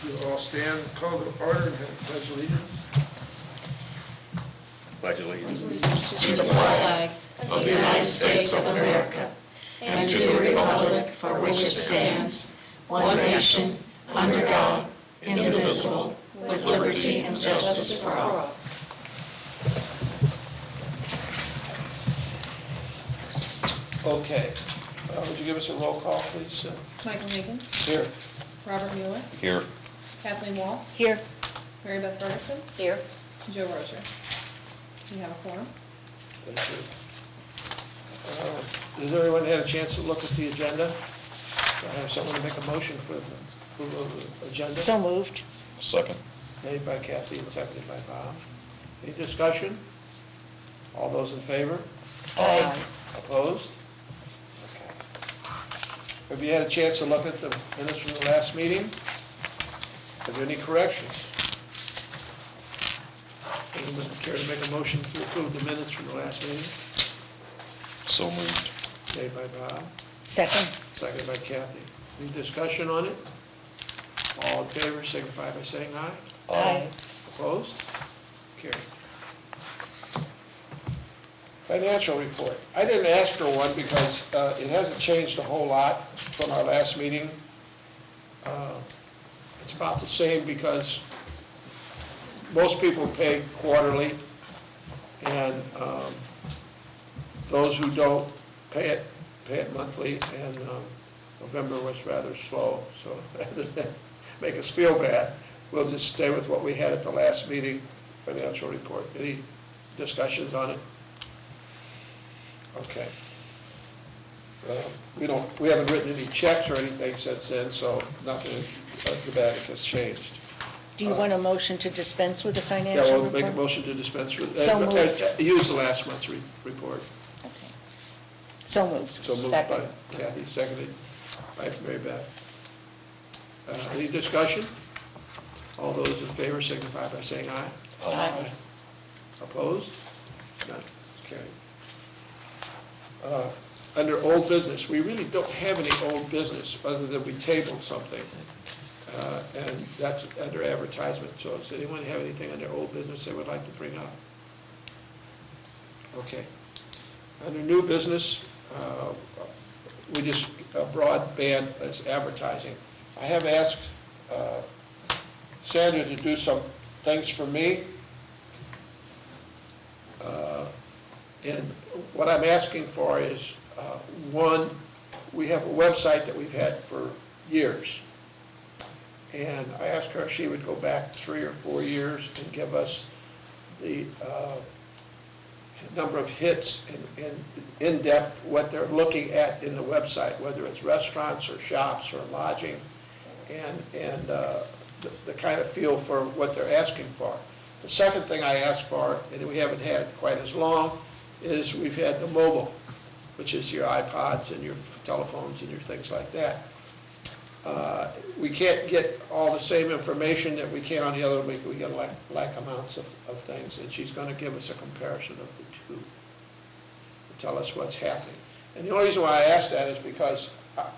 We'll all stand, call to order, and have a pledge allegiance. Pledge allegiance to the flag of the United States of America and to the republic for which it stands, one nation, under God, indivisible, with liberty and justice for all. Okay. Would you give us a roll call, please? Michael Higgins. Here. Robert Mueller. here. Kathleen Walsh. Here. Mary Beth Ferguson. Here. Joe Rocha. You have a quorum. Thank you. Has everyone had a chance to look at the agenda? Do I have someone to make a motion for the approval of the agenda? So moved. Second. Made by Kathy and seconded by Bob. Any discussion? All those in favor? Aye. Opposed? Okay. Have you had a chance to look at the minutes from the last meeting? Are there any corrections? Anyone care to make a motion to approve the minutes from the last meeting? So moved. Made by Bob, Second. seconded by Kathy. Any discussion on it? All in favor signify by saying aye. Aye. Opposed? Carried. Financial report. I didn't ask for one because it hasn't changed a whole lot from our last meeting. It's about the same because most people pay quarterly, and those who don't pay it monthly, and November was rather slow, so rather than make us feel bad, we'll just stay with what we had at the last meeting, financial report. Any discussions on it? Okay. We haven't written any checks or anything since then, so nothing dramatic has changed. Do you want a motion to dispense with the Yeah, financial we'll make a report? motion to dispense with, So moved. use the last month's report. Okay. So moved. So moved by Kathy, seconded by Mary Beth. Any discussion? All those in favor signify by saying aye. Aye. Opposed? None. Carried. Under old business, we really don't have any old business other than we tabled something. And that's under advertisement. So does anyone have anything under old business they would like to bring up? Okay. Under new business, we just broadband as advertising. I have asked Sandra to do some things for me. And what I'm asking for is, one, we have a website that we've had for years. And I asked her if she would go back 3 or 4 years and give us the number of hits and in-depth what they're looking at in the website, whether it's restaurants or shops or lodging, and the kind of feel for what they're asking for. The second thing I asked for, and we haven't had quite as long, is we've had the mobile, which is your iPods and your telephones and your things like that. We can't get all the same information that we can on the other week. We get like amounts of things, and she's going to give us a comparison of the two to tell us what's happening. And the only reason why I ask that is because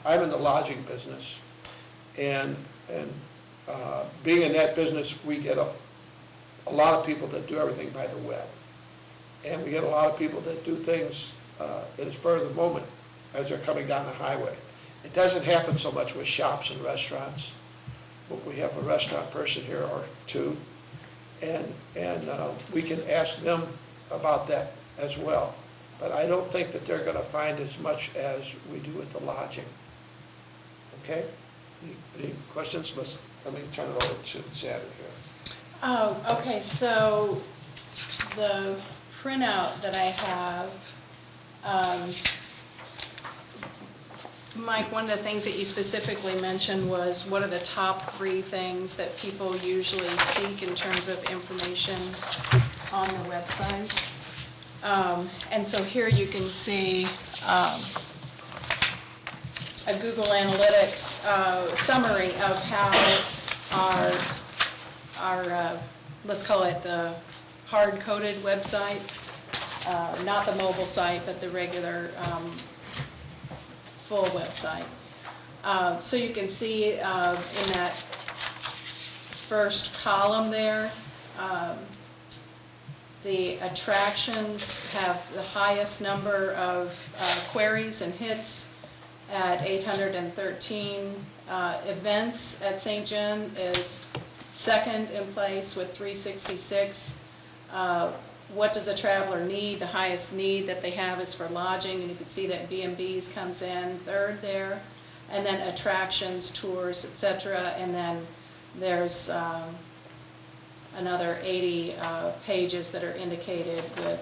I'm in the lodging business, and being in that business, we get a lot of people that do everything by the web. And we get a lot of people that do things in the spur of the moment as they're coming down the highway. It doesn't happen so much with shops and restaurants, but we have a restaurant person here or two, and we can ask them about that as well. But I don't think that they're going to find as much as we do with the lodging. Okay? Any questions? Let me turn it over to Sandra here. Oh, okay, so the printout that I have, Mike, one of the things that you specifically mentioned was what are the top 3 things that people usually seek in terms of information on the website. And so here you can see a Google Analytics summary of how our let's call it the hard-coded website, not the mobile site, but the regular full website. So you can see in that first column there, the attractions have the highest number of queries and hits at 813. Events at St. John is second in place with 366. What does a traveler need? The highest need that they have is for lodging, and you can see that B&B's comes in third there. And then attractions, tours, etc. And then there's another 80 pages that are indicated with,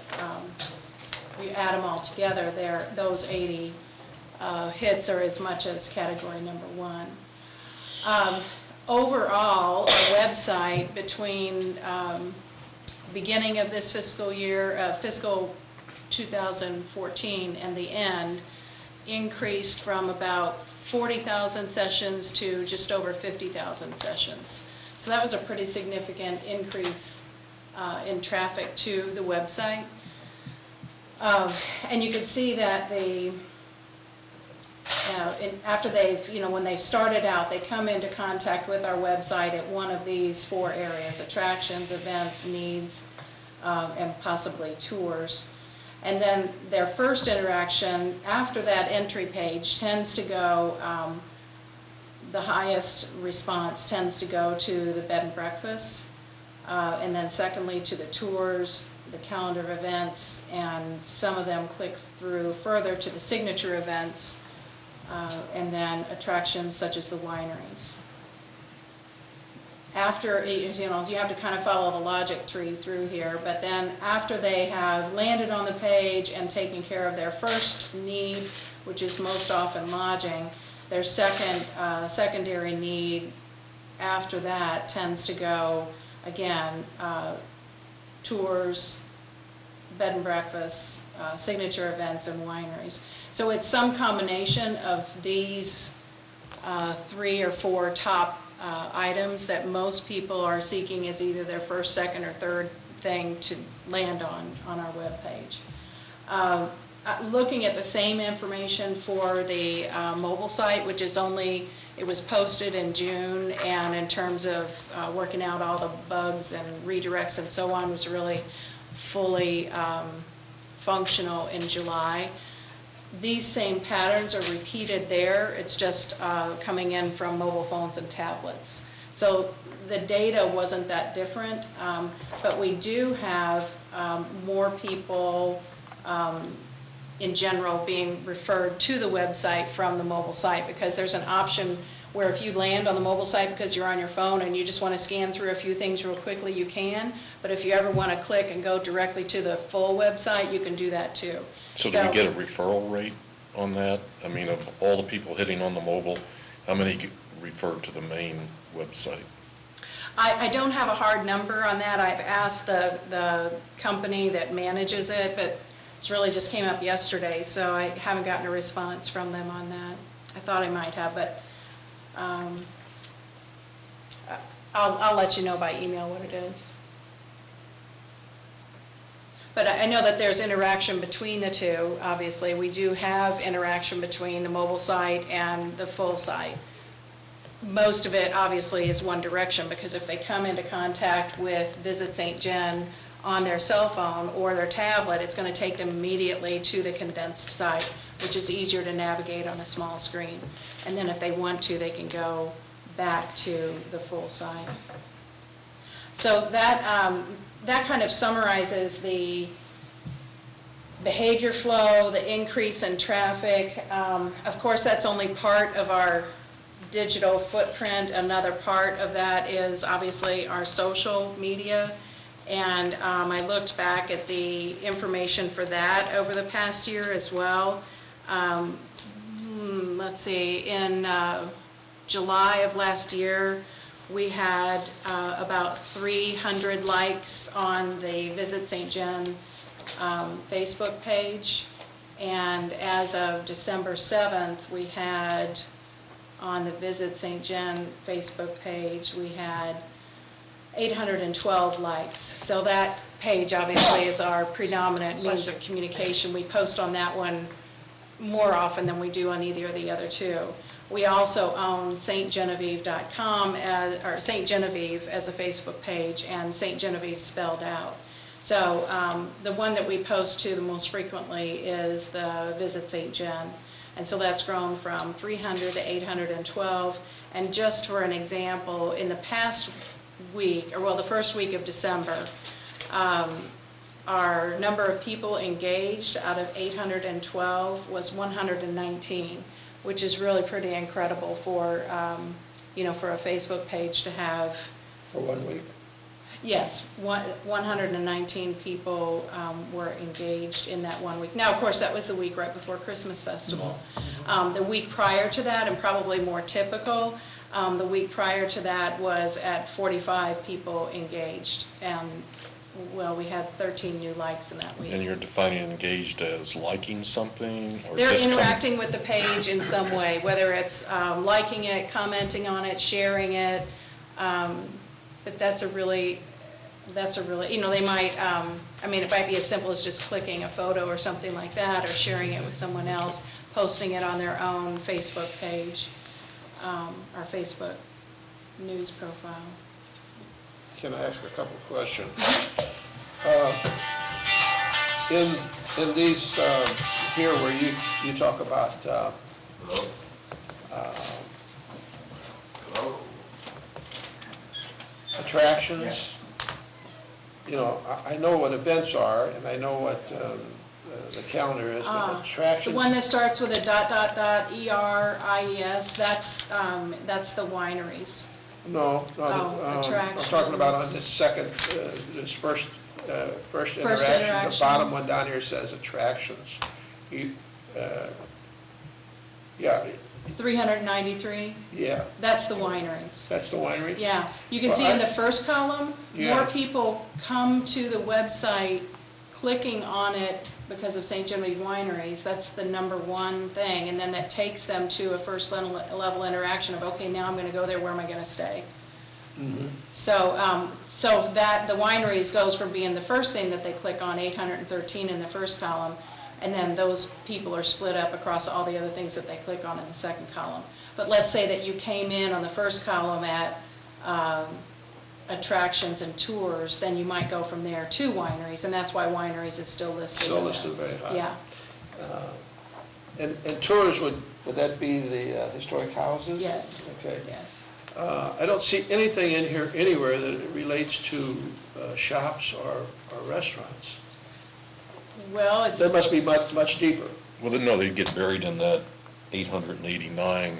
you add them all together, those 80 hits are as much as category number 1. Overall, our website between beginning of this fiscal year, fiscal 2014 and the end, increased from about 40,000 sessions to just over 50,000 sessions. So that was a pretty significant increase in traffic to the website. And you can see that after they've, when they started out, they come into contact with our website at one of these 4 areas: attractions, events, needs, and possibly tours. And then their first interaction after that entry page tends to go, the highest response tends to go to the bed and breakfasts, and then secondly to the tours, the calendar of events, and some of them click through further to the signature events, and then attractions such as the wineries. After, you have to kind of follow the logic tree through here, but then after they have landed on the page and taken care of their first need, which is most often lodging, their secondary need after that tends to go, again, tours, bed and breakfasts, signature events, and wineries. So it's some combination of these 3 or 4 top items that most people are seeking as either their first, second, or third thing to land on our webpage. Looking at the same information for the mobile site, which is it was posted in June, and in terms of working out all the bugs and redirects and so on, was really fully functional in July. These same patterns are repeated there. It's just coming in from mobile phones and tablets. So the data wasn't that different, but we do have more people in general being referred to the website from the mobile site, because there's an option where if you land on the mobile site because you're on your phone and you just want to scan through a few things real quickly, you can. But if you ever want to click and go directly to the full website, you can do that too. So do we get a referral rate on that? I mean, of all the people hitting on the mobile, how many get referred to the main website? I don't have a hard number on that. I've asked the company that manages it, but it's really just came up yesterday, so I haven't gotten a response from them on that. I thought I might have, but I'll let you know by email what it is. But I know that there's interaction between the two. Obviously, we do have interaction between the mobile site and the full site. Most of it, obviously, is one direction, because if they come into contact with Visit St. John on their cell phone or their tablet, it's going to take them immediately to the condensed site, which is easier to navigate on a small screen. And then if they want to, they can go back to the full site. So that kind of summarizes the behavior flow, the increase in traffic. Of course, that's only part of our digital footprint. Another part of that is obviously our social media. And I looked back at the information for that over the past year as well. Let's see, in July of last year, we had about 300 likes on the Visit St. John Facebook page. And as of December 7th, we had on the Visit St. John Facebook page, we had 812 likes. So that page obviously is our predominant means of communication. We post on that one more often than we do on either of the other two. We also own stgenevieve.com, or St. Genevieve as a Facebook page, and St. Genevieve spelled out. So the one that we post to the most frequently is the Visit St. Gen. And so that's grown from 300 to 812. And just for an example, in the past week, or well, the first week of December, our number of people engaged out of 812 was 119, which is really pretty incredible for, for a Facebook page to have. For 1 week? Yes, 119 people were engaged in that 1 week. Now, of course, that was the week right before Christmas Festival. The week prior to that, and probably more typical, the week prior to that was at 45 people engaged. And, well, we had 13 new likes in that week. And you're defining engaged as liking something, or They're just interacting with the page in some way, whether it's liking it, commenting on it, sharing it. But that's a really, they might, it might be as simple as just clicking a photo or something like that, or sharing it with someone else, posting it on their own Facebook page, or Facebook news profile. Can I ask a couple of questions? In these here where you talk about attractions, I know what events are, and I know what the calendar is, but attractions. The one that starts with a ... ERIES, that's the wineries. No, I'm talking about on this second, this first interaction. The bottom one down here says attractions. Yeah. 393? Yeah. That's the wineries. That's the wineries? Yeah. You can see in the first column, more people come to the website clicking on it because of St. Genevieve Wineries. That's the number one thing. And then that takes them to a first level interaction of, okay, now I'm going to go there. Where am I going to stay? Mm-hmm. So that the wineries goes from being the first thing that they click on, 813 in the first column, and then those people are split up across all the other things that they click on in the second column. But let's say that you came in on the first column at attractions and tours, then you might go from there to wineries, and that's why wineries is still listed. Still listed very high. Yeah. And tours, would that be the historic houses? Yes. Okay. Yes. I don't see anything in here anywhere that relates to shops or restaurants. Well, it's... That must be much deeper. Well, no, they get buried in that 889.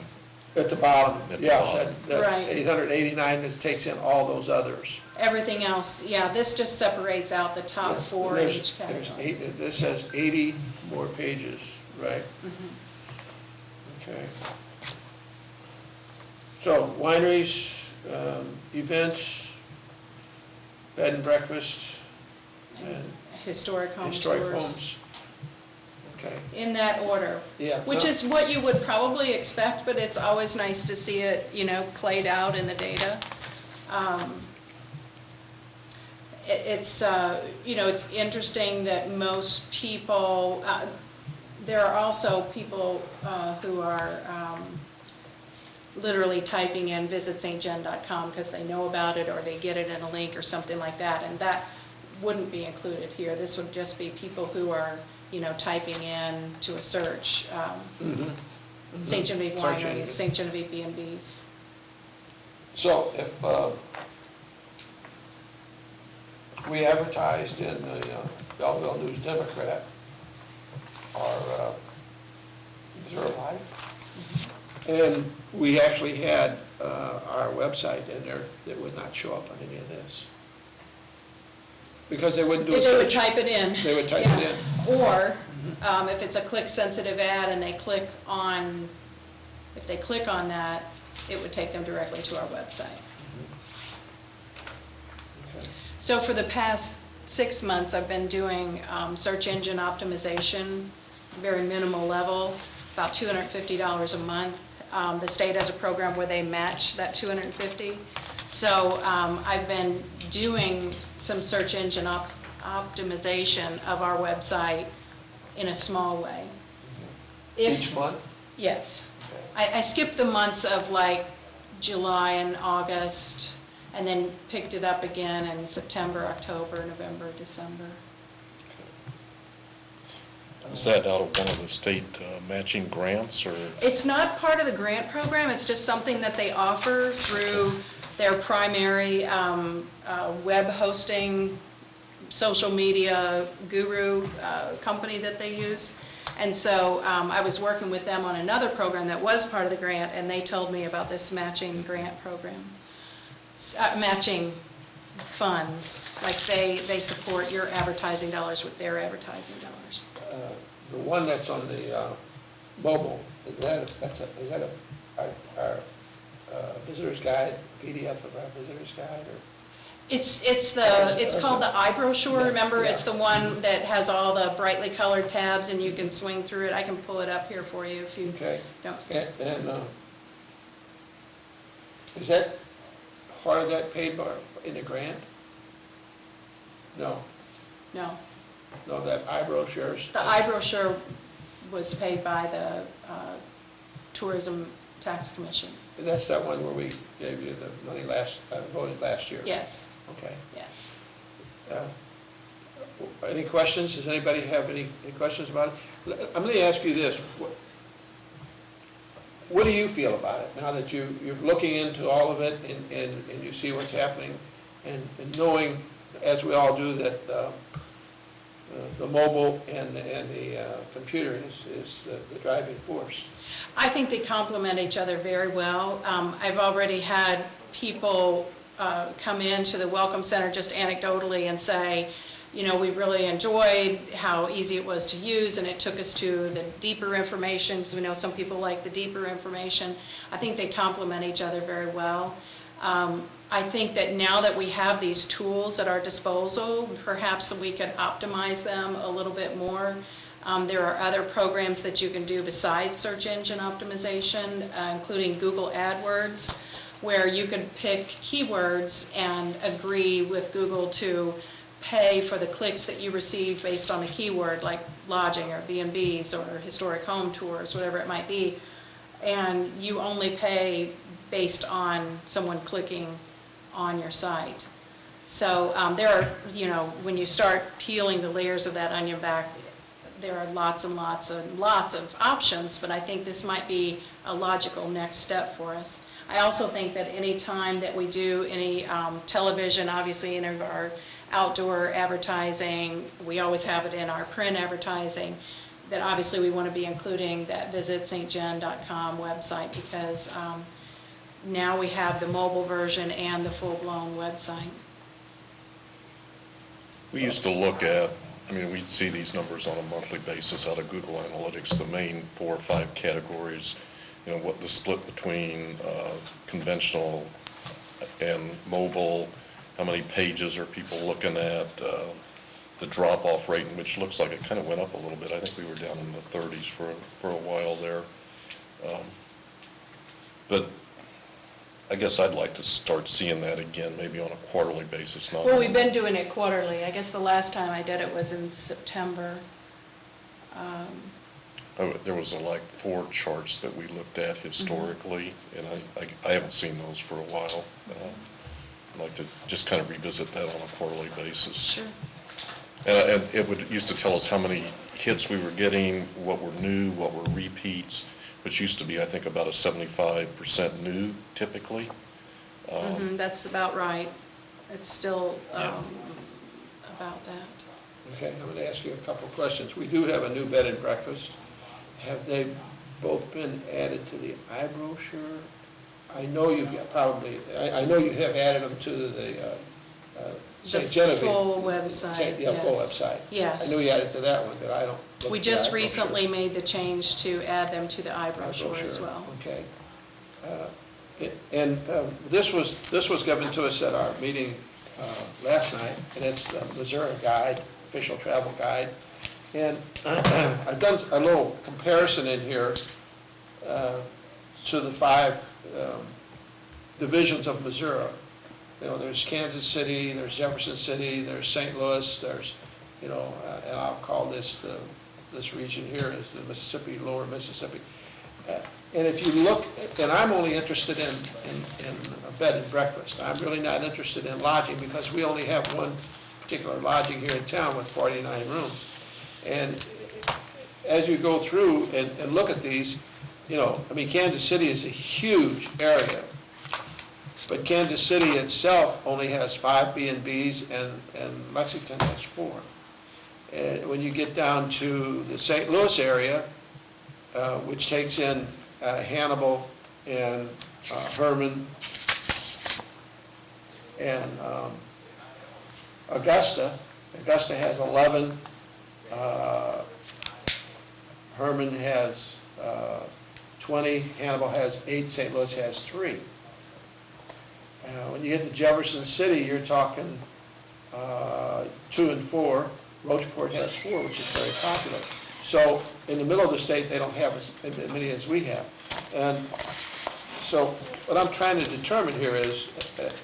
At the bottom, At the yeah. bottom. That Right. 889 takes in all those others. Everything else, yeah, this just separates out the top four in each category. This says 80 more pages, right? Mhm. Okay. So wineries, events, bed and breakfast, and Historic home historic tours. homes. Okay. In that order. Yeah. Which is what you would probably expect, but it's always nice to see it, played out in the data. It's interesting that most people, there are also people who are literally typing in visitstgen.com because they know about it or they get it in a link or something like that, and that wouldn't be included here. This would just be people who are typing in to a search, St. Genevieve Wineries, St. Genevieve B&Bs. So if we advertised in the Belleville News Democrat or Zero Life, and we actually had our website in there, that would not show up on any of this. Because they wouldn't do a If search. they would type it in. They would type it in. Or if it's a click-sensitive ad and they click on that, it would take them directly to our website. Okay. So for the past 6 months, I've been doing search engine optimization, very minimal level, about $250 a month. The state has a program where they match that $250. So I've been doing some search engine optimization of our website in a small way. each month? Yes. I skipped the months of like July and August, and then picked it up again in September, October, November, December. Is that out of one of the state matching grants, or? It's not part of the grant program, it's just something that they offer through their primary web hosting, social media guru company that they use. And so I was working with them on another program that was part of the grant, and they told me about this matching grant program. Matching funds, like they support your advertising dollars with their advertising dollars. The one that's on the mobile, is that our visitor's guide, PDF of our visitor's guide, or? It's called the iBrochure, Yeah, remember? yeah. It's the one that has all the brightly colored tabs and you can swing through it. I can pull it up here for you if you Okay. don't. And is that part of that paid in the grant? No, No. no, that iBrochures? The iBrochure was paid by the Tourism Tax Commission. That's that one where we gave you the money voted last year? Yes, Okay. yes. Any questions? Does anybody have any questions about it? I'm going to ask you this. What do you feel about it now that you're looking into all of it and you see what's happening and knowing, as we all do, that the mobile and the computer is the driving force? I think they complement each other very well. I've already had people come into the Welcome Center just anecdotally and say, you know, we really enjoyed how easy it was to use, and it took us to the deeper information, because we know some people like the deeper information. I think they complement each other very well. I think that now that we have these tools at our disposal, perhaps we could optimize them a little bit more. There are other programs that you can do besides search engine optimization, including Google AdWords, where you can pick keywords and agree with Google to pay for the clicks that you receive based on a keyword, like lodging or B&Bs or historic home tours, whatever it might be. And you only pay based on someone clicking on your site. So there are, you know, when you start peeling the layers of that onion back, there are lots and lots and lots of options, but I think this might be a logical next step for us. I also think that any time that we do any television, obviously any of our outdoor advertising, we always have it in our print advertising, that obviously we want to be including that visitstgen.com website, because now we have the mobile version and the full-blown website. We used to look at, I mean, we'd see these numbers on a monthly basis out of Google Analytics, the main 4 or 5 categories, you know, what the split between conventional and mobile, how many pages are people looking at, the drop-off rate, which looks like it kind of went up a little bit. I think we were down in the 30s for a while there. But I guess I'd like to start seeing that again, maybe on a quarterly basis. Not Well, we've been doing it quarterly. I guess the last time I did it was in September. There was like 4 charts that we looked at historically, and I haven't seen those for a while. I'd like to just kind of revisit that on a quarterly basis. Sure. And it used to tell us how many hits we were getting, what were new, what were repeats, which used to be, I think, about a 75% new typically. That's about right. It's still Yeah. about that. Okay, I'm going to ask you a couple of questions. We do have a new bed and breakfast. Have they both been added to the iBrochure? I know you've got probably, I know you have added them to the St. Genevieve. The full website, Yeah, full yes. website. Yes. I knew you added to that one, but I don't. look We at the just iBrochure. recently made the change to add them to the iBrochure as well. Okay. And this was given to us at our meeting last night, and it's the Missouri Guide, official travel guide. And I've done a little comparison in here to the 5 divisions of Missouri. You know, there's Kansas City, there's Jefferson City, there's St. Louis, there's, you know, and I'll call this the this region here is the Mississippi, lower Mississippi. And if you look, and I'm only interested in a bed and breakfast. I'm really not interested in lodging because we only have one particular lodging here in town with 49 rooms. And as you go through and look at these, I mean, Kansas City is a huge area, but Kansas City itself only has 5 B&Bs and Lexington has 4. And when you get down to the St. Louis area, which takes in Hannibal and Herman and Augusta has 11, Herman has 20, Hannibal has 8, St. Louis has 3. When you get to Jefferson City, you're talking 2 and 4. Rocheport has 4, which is very popular. So in the middle of the state, they don't have as many as we have. And so what I'm trying to determine here is that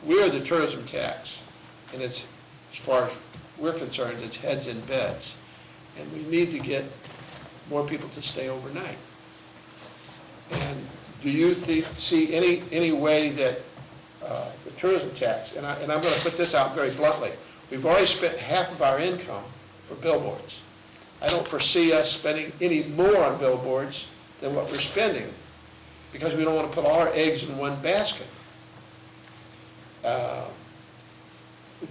we're the tourism tax, and it's, as far as we're concerned, it's heads in beds. And we need to get more people to stay overnight. And do you see any way that the tourism tax, and I'm going to put this out very bluntly, we've already spent half of our income for billboards. I don't foresee us spending any more on billboards than what we're spending because we don't want to put all our eggs in one basket.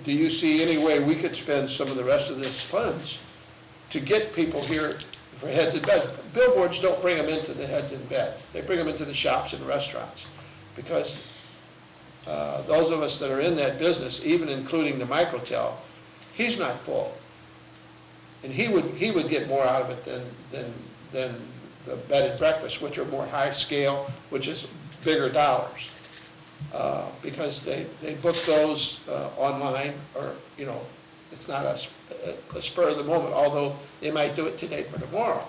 Do you see any way we could spend some of the rest of this funds to get people here for heads and beds? Billboards don't bring them into the heads and beds. They bring them into the shops and restaurants because those of us that are in that business, even including the microtel, he's not full. And he would get more out of it than the bed and breakfast, which are more high scale, which is bigger dollars. Because they book those online, or it's not a spur of the moment, although they might do it today for tomorrow,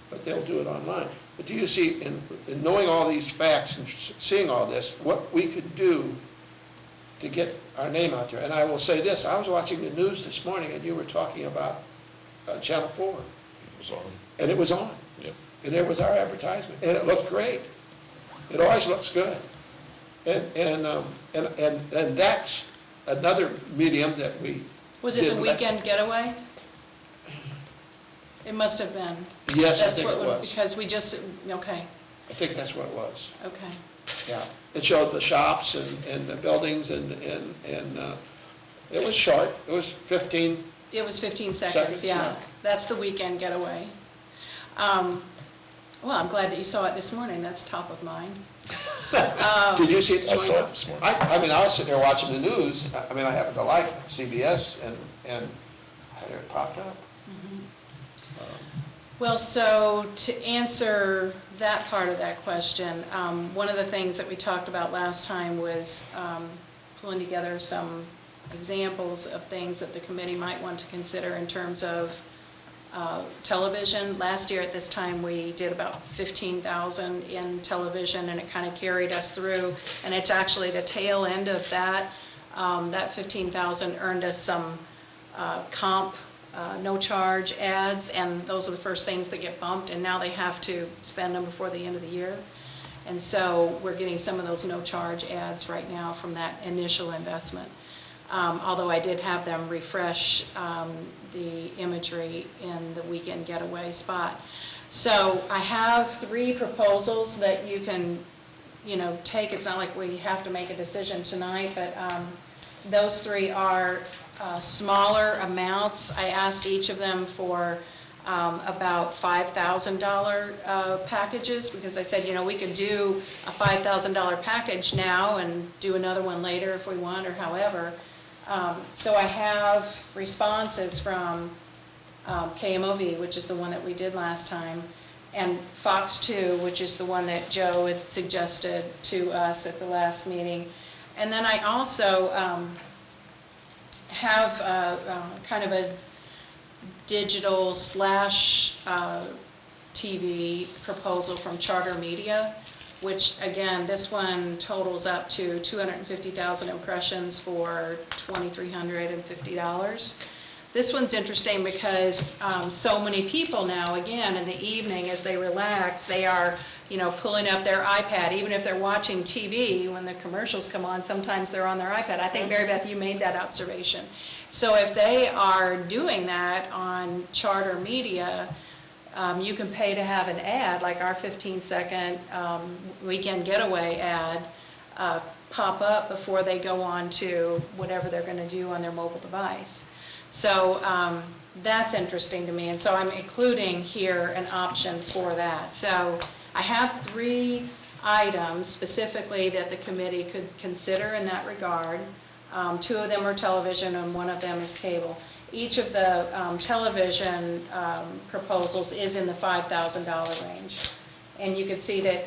but they'll do it online. But do you see, in knowing all these facts and seeing all this, what we could do to get our name out there? And I will say this, I was watching the news this morning and you were talking about Channel 4. It was on. And it was on. Yep. And there was our advertisement, and it looked great. It always looks good. And that's another medium that we Was it the weekend getaway? It must have been. Yes, I think it was. Because we just, okay, I think that's what it was. okay. Yeah. It showed the shops and the buildings and it was short. It was 15. It was 15 Seconds, seconds, yeah. yeah. That's the weekend getaway. Well, I'm glad that you saw it this morning. That's top of mind. Did you see it this morning? I saw it this morning. I mean, I was sitting there watching the news. I mean, I happen to like CBS and there it popped up. Well, so to answer that part of that question, one of the things that we talked about last time was pulling together some examples of things that the committee might want to consider in terms of television. Last year at this time, we did about 15,000 in television, and it kind of carried us through. And it's actually the tail end of that. That 15,000 earned us some comp, no charge ads, and those are the first things that get bumped, and now they have to spend them before the end of the year. And so we're getting some of those no charge ads right now from that initial investment. Although I did have them refresh the imagery in the weekend getaway spot. So I have 3 proposals that you can, take. It's not like we have to make a decision tonight, but those 3 are smaller amounts. I asked each of them for about $5,000 packages because I said, we could do a $5,000 package now and do another one later if we want or however. So I have responses from KMOV, which is the one that we did last time, and Fox 2, which is the one that Joe had suggested to us at the last meeting. And then I also have kind of a digital / TV proposal from Charter Media, which again, this one totals up to 250,000 impressions for $2,350. This one's interesting because so many people now, again, in the evening as they relax, they are, pulling up their iPad, even if they're watching TV, when the commercials come on, sometimes they're on their iPad. I think, Mary Beth, you made that observation. So if they are doing that on Charter Media, you can pay to have an ad, like our 15-second weekend getaway ad, pop up before they go on to whatever they're going to do on their mobile device. So that's interesting to me, and so I'm including here an option for that. So I have 3 items specifically that the committee could consider in that regard. 2 of them are television and 1 of them is cable. Each of the television proposals is in the $5,000 range. And you can see that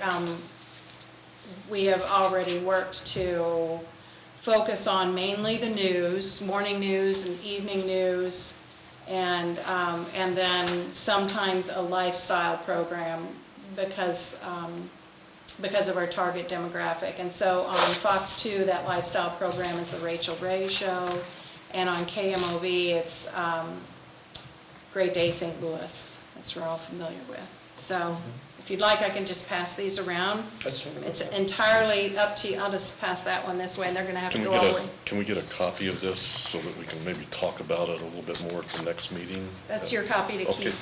we have already worked to focus on mainly the news, morning news and evening news, and then sometimes a lifestyle program because of our target demographic. And so on Fox 2, that lifestyle program is the Rachel Ray Show, and on KMOV, it's Great Day St. Louis, as we're all familiar with. So if you'd like, I can just pass these around. It's entirely up to you. I'll just pass that one this way, and they're going to have to go all the way. Can we get a copy of this so that we can maybe talk about it a little bit more at the next meeting? That's your copy to keep. Okay.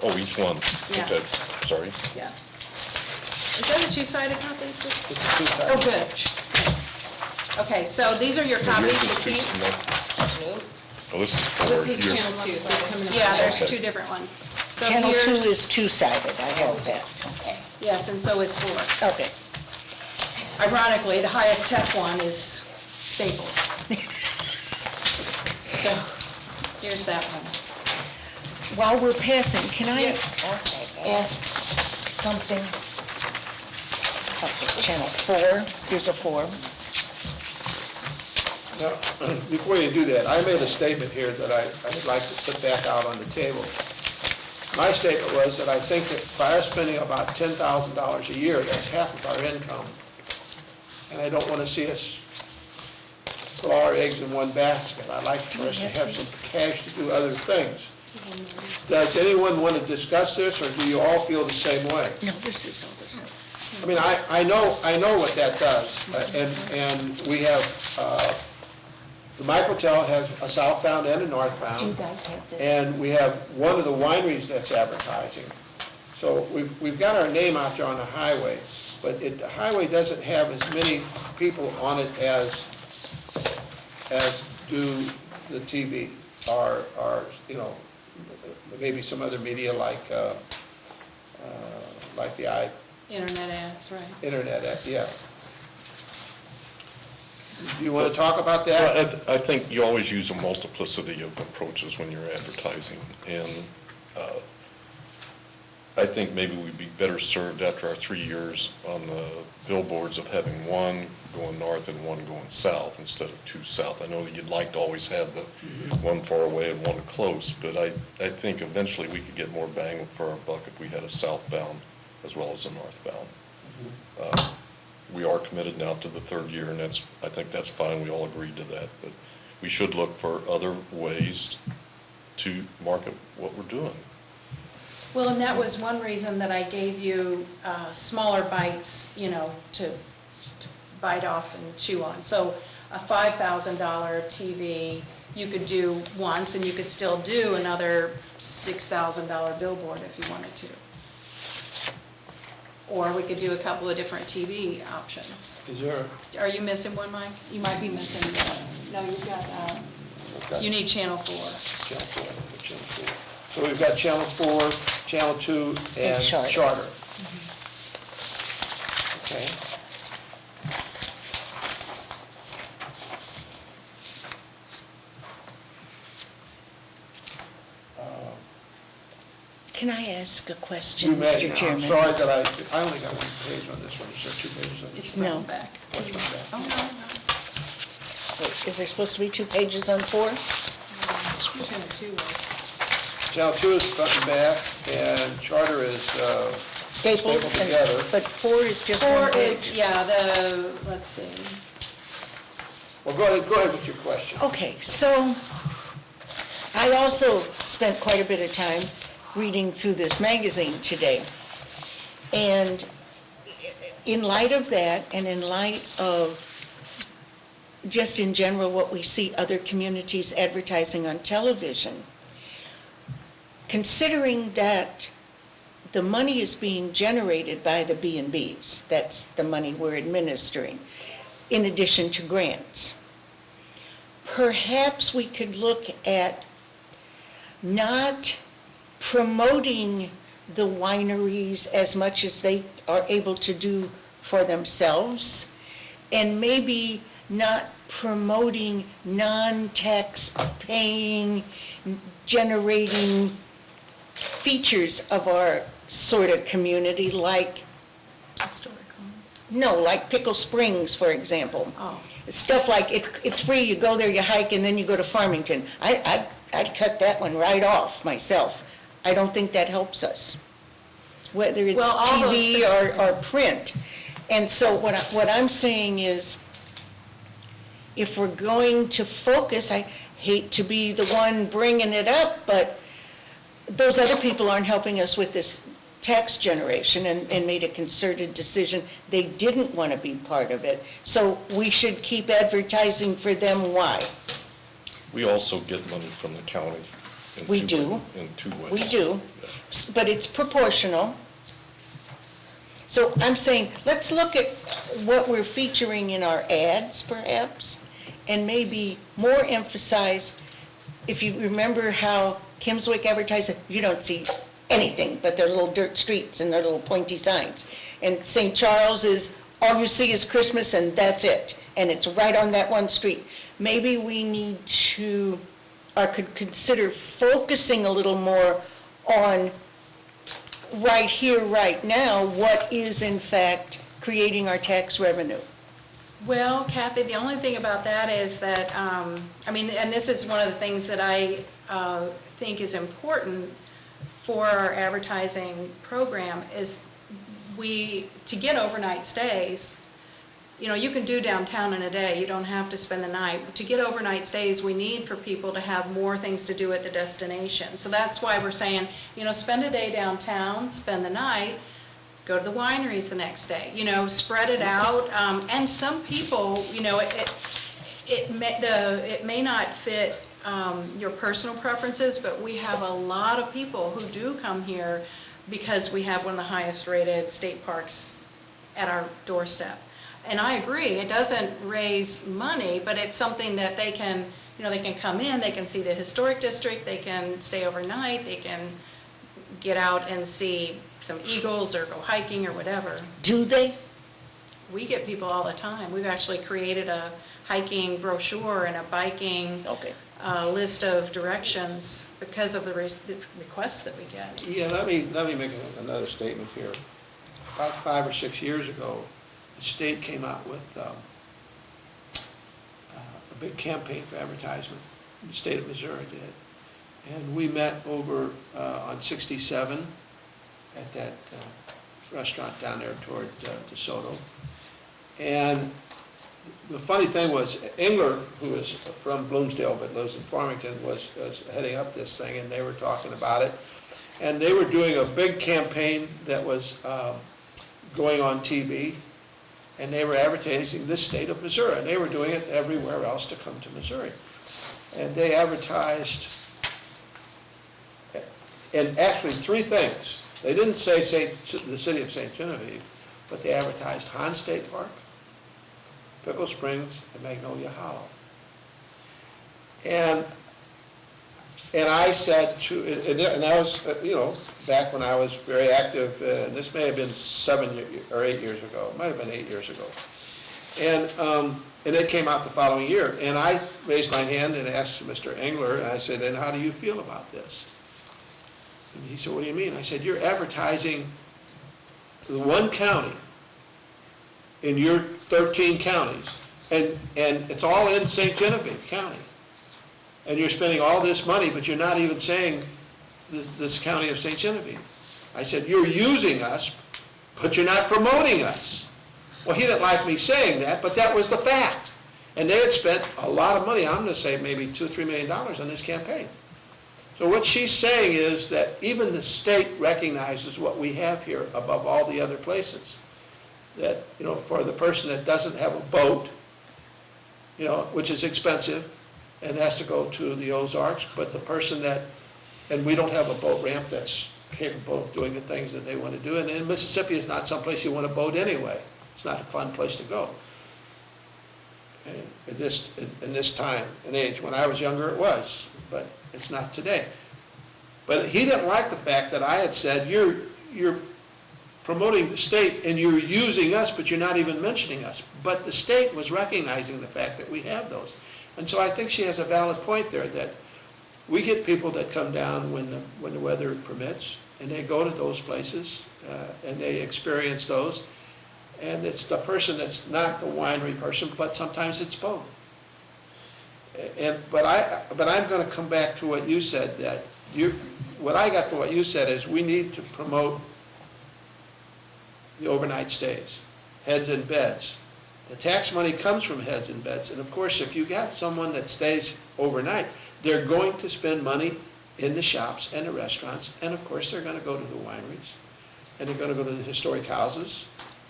Oh, each one? Yeah. Okay, sorry. Yeah. Is that a 2-sided copy? It's a two-sided. Oh, good. Okay, so these are your copies Yours is to keep. Oh, this is for This is yours. channel 2, so it's coming up. Yeah, there's Okay. 2 different ones. So Channel 2 here's- is two-sided, I have that. Yes, and so is 4. Okay. Ironically, the highest tech one is stapled. So, here's that one. While we're passing, can I Yes. ask something? Okay, Channel 4, here's a 4. Now, before you do that, I made a statement here that I would like to put back out on the table. My statement was that I think that by our spending about $10,000 a year, that's half of our income. And I don't want to see us put all our eggs in one basket. I'd like for us to have some cash to do other things. Does anyone want to discuss this, or do you all feel the same way? No, this is all the same. I mean, I know what that does, and we have, the Microtel has a southbound and a Do you northbound, guys have this? and we have one of the wineries that's advertising. So we've got our name out there on the highway, but the highway doesn't have as many people on it as do the TV, or, maybe some other media like the Internet ads, right. internet, yeah. Do you want to talk about that? Well, I think you always use a multiplicity of approaches when you're advertising, and I think maybe we'd be better served after our 3 years on the billboards of having one going north and one going south instead of 2 south. I know that you'd like to always have the one far away and one close, but I think eventually we could get more bang for our buck if we had a southbound as well as a northbound. We are committed now to the 3rd year, and I think that's fine. We all agreed to that, but we should look for other ways to market what we're doing. Well, and that was one reason that I gave you smaller bites, to bite off and chew on. So a $5,000 TV, you could do once, and you could still do another $6,000 billboard if you wanted to. Or we could do a couple of different TV options. Is there? Are you missing one, Mike? You might be missing, no, you've got, you need channel 4. Channel 4, Channel 4. So we've got Channel 4, Channel 2, and Charter. Charter. Okay. Can I ask a You question, may. Mr. Chairman? I'm sorry that I only got 1 page on this one. Is there 2 pages on this? It's one? front No. and back. What's my back? Oh, no, Wait, is there supposed to be 2 pages on 4? no. Channel 2 was. Channel 2 is front and back, and Charter is Stapled? stapled together. But 4 is just 4 one page? is, let's see. Well, go ahead with your question. Okay, so I also spent quite a bit of time reading through this magazine today. And in light of that, and in light of just in general what we see other communities advertising on television, considering that the money is being generated by the B&Bs, that's the money we're administering, in addition to grants, perhaps we could look at not promoting the wineries as much as they are able to do for themselves, and maybe not promoting non-tax paying, generating features of our sort of community like, Historic homes. no, like Pickle Springs, for example. Oh. Stuff like, it's free, you go there, you hike, and then you go to Farmington. I'd cut that one right off myself. I don't think that helps us, whether it's Well, all those TV or print. And so what I'm saying is, if we're going to focus, I hate to be the one bringing it up, but those other people aren't helping us with this tax generation and made a concerted decision. They didn't want to be part of it. So we should keep advertising for them. Why? We also get money from the county. We do. In two ways. We do, but it's proportional. So I'm saying, let's look at what we're featuring in our ads, perhaps, and maybe more emphasize, if you remember how Kimmswick advertised it, you don't see anything but their little dirt streets and their little pointy signs. And St. Charles is, all you see is Christmas and that's it. And it's right on that one street. Maybe we need to, or could consider focusing a little more on right here, right now, what is in fact creating our tax revenue. Well, Kathy, the only thing about that is that, and this is one of the things that I think is important for our advertising program, is to get overnight stays, you can do downtown in a day, you don't have to spend the night. To get overnight stays, we need for people to have more things to do at the destination. So that's why we're saying, spend a day downtown, spend the night, go to the wineries the next day, spread it out. And some people, it may not fit your personal preferences, but we have a lot of people who do come here because we have one of the highest rated state parks at our doorstep. And I agree, it doesn't raise money, but it's something that they can, they can come in, they can see the historic district, they can stay overnight, they can get out and see some eagles or go hiking or whatever. Do they? We get people all the time. We've actually created a hiking brochure and a biking list of directions because of the requests that we get. Yeah, let me make another statement here. About 5 or 6 years ago, the state came out with a big campaign for advertisement. The state of Missouri did. And we met over on 67 at that restaurant down there toward DeSoto. And the funny thing was, Engler, who is from Bloomsdale but lives in Farmington, was heading up this thing, and they were talking about it. And they were doing a big campaign that was going on TV, and they were advertising this state of Missouri, and they were doing it everywhere else to come to Missouri. And they advertised, and actually 3 things. They didn't say the city of St. Genevieve, but they advertised Hahn State Park, Pickle Springs, and Magnolia Hollow. And I said and that was, back when I was very active, and this may have been 7 or 8 years ago. It might have been 8 years ago. And it came out the following year. And I raised my hand and asked Mr. Engler, and I said, and how do you feel about this? And he said, what do you mean? I said, you're advertising the one county in your 13 counties, and it's all in St. Genevieve County. And you're spending all this money, but you're not even saying this county of St. Genevieve. I said, you're using us, but you're not promoting us. Well, he didn't like me saying that, but that was the fact. And they had spent a lot of money, I'm going to say maybe $2 or $3 million on this campaign. So what she's saying is that even the state recognizes what we have here above all the other places. That, for the person that doesn't have a boat, which is expensive and has to go to the Ozarks, but the person that, and we don't have a boat ramp that's capable of doing the things that they want to do. And in Mississippi is not someplace you want to boat anyway. It's not a fun place to go. And in this time and age, when I was younger, it was, but it's not today. But he didn't like the fact that I had said, you're promoting the state and you're using us, but you're not even mentioning us. But the state was recognizing the fact that we have those. And so I think she has a valid point there, that we get people that come down when the weather permits, and they go to those places, and they experience those. And it's the person that's not the winery person, but sometimes it's both. But I'm going to come back to what you said, that what I got from what you said is we need to promote the overnight stays, heads and beds. The tax money comes from heads and beds, and of course, if you got someone that stays overnight, they're going to spend money in the shops and the restaurants, and of course, they're going to go to the wineries, and they're going to go to the historic houses,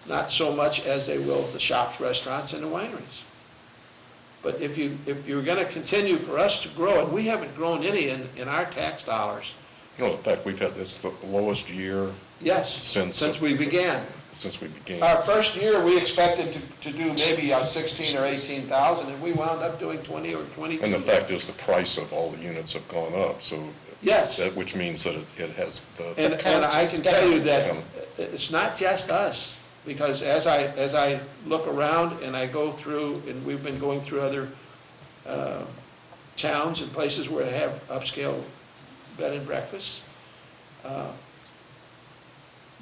not so much as they will the shops, restaurants, and the wineries. But if you're going to continue for us to grow, and we haven't grown any in our tax dollars. In fact, we've had this the lowest year. Yes, since we began. Since we began. Our first year, we expected to do maybe 16 or 18,000, and we wound up doing 20 or 22. And the fact is, the price of all the units have gone up, so. Yes. Which means that it has the. And I can tell you that it's not just us, because as I look around and I go through, and we've been going through other towns and places where they have upscale bed and breakfasts,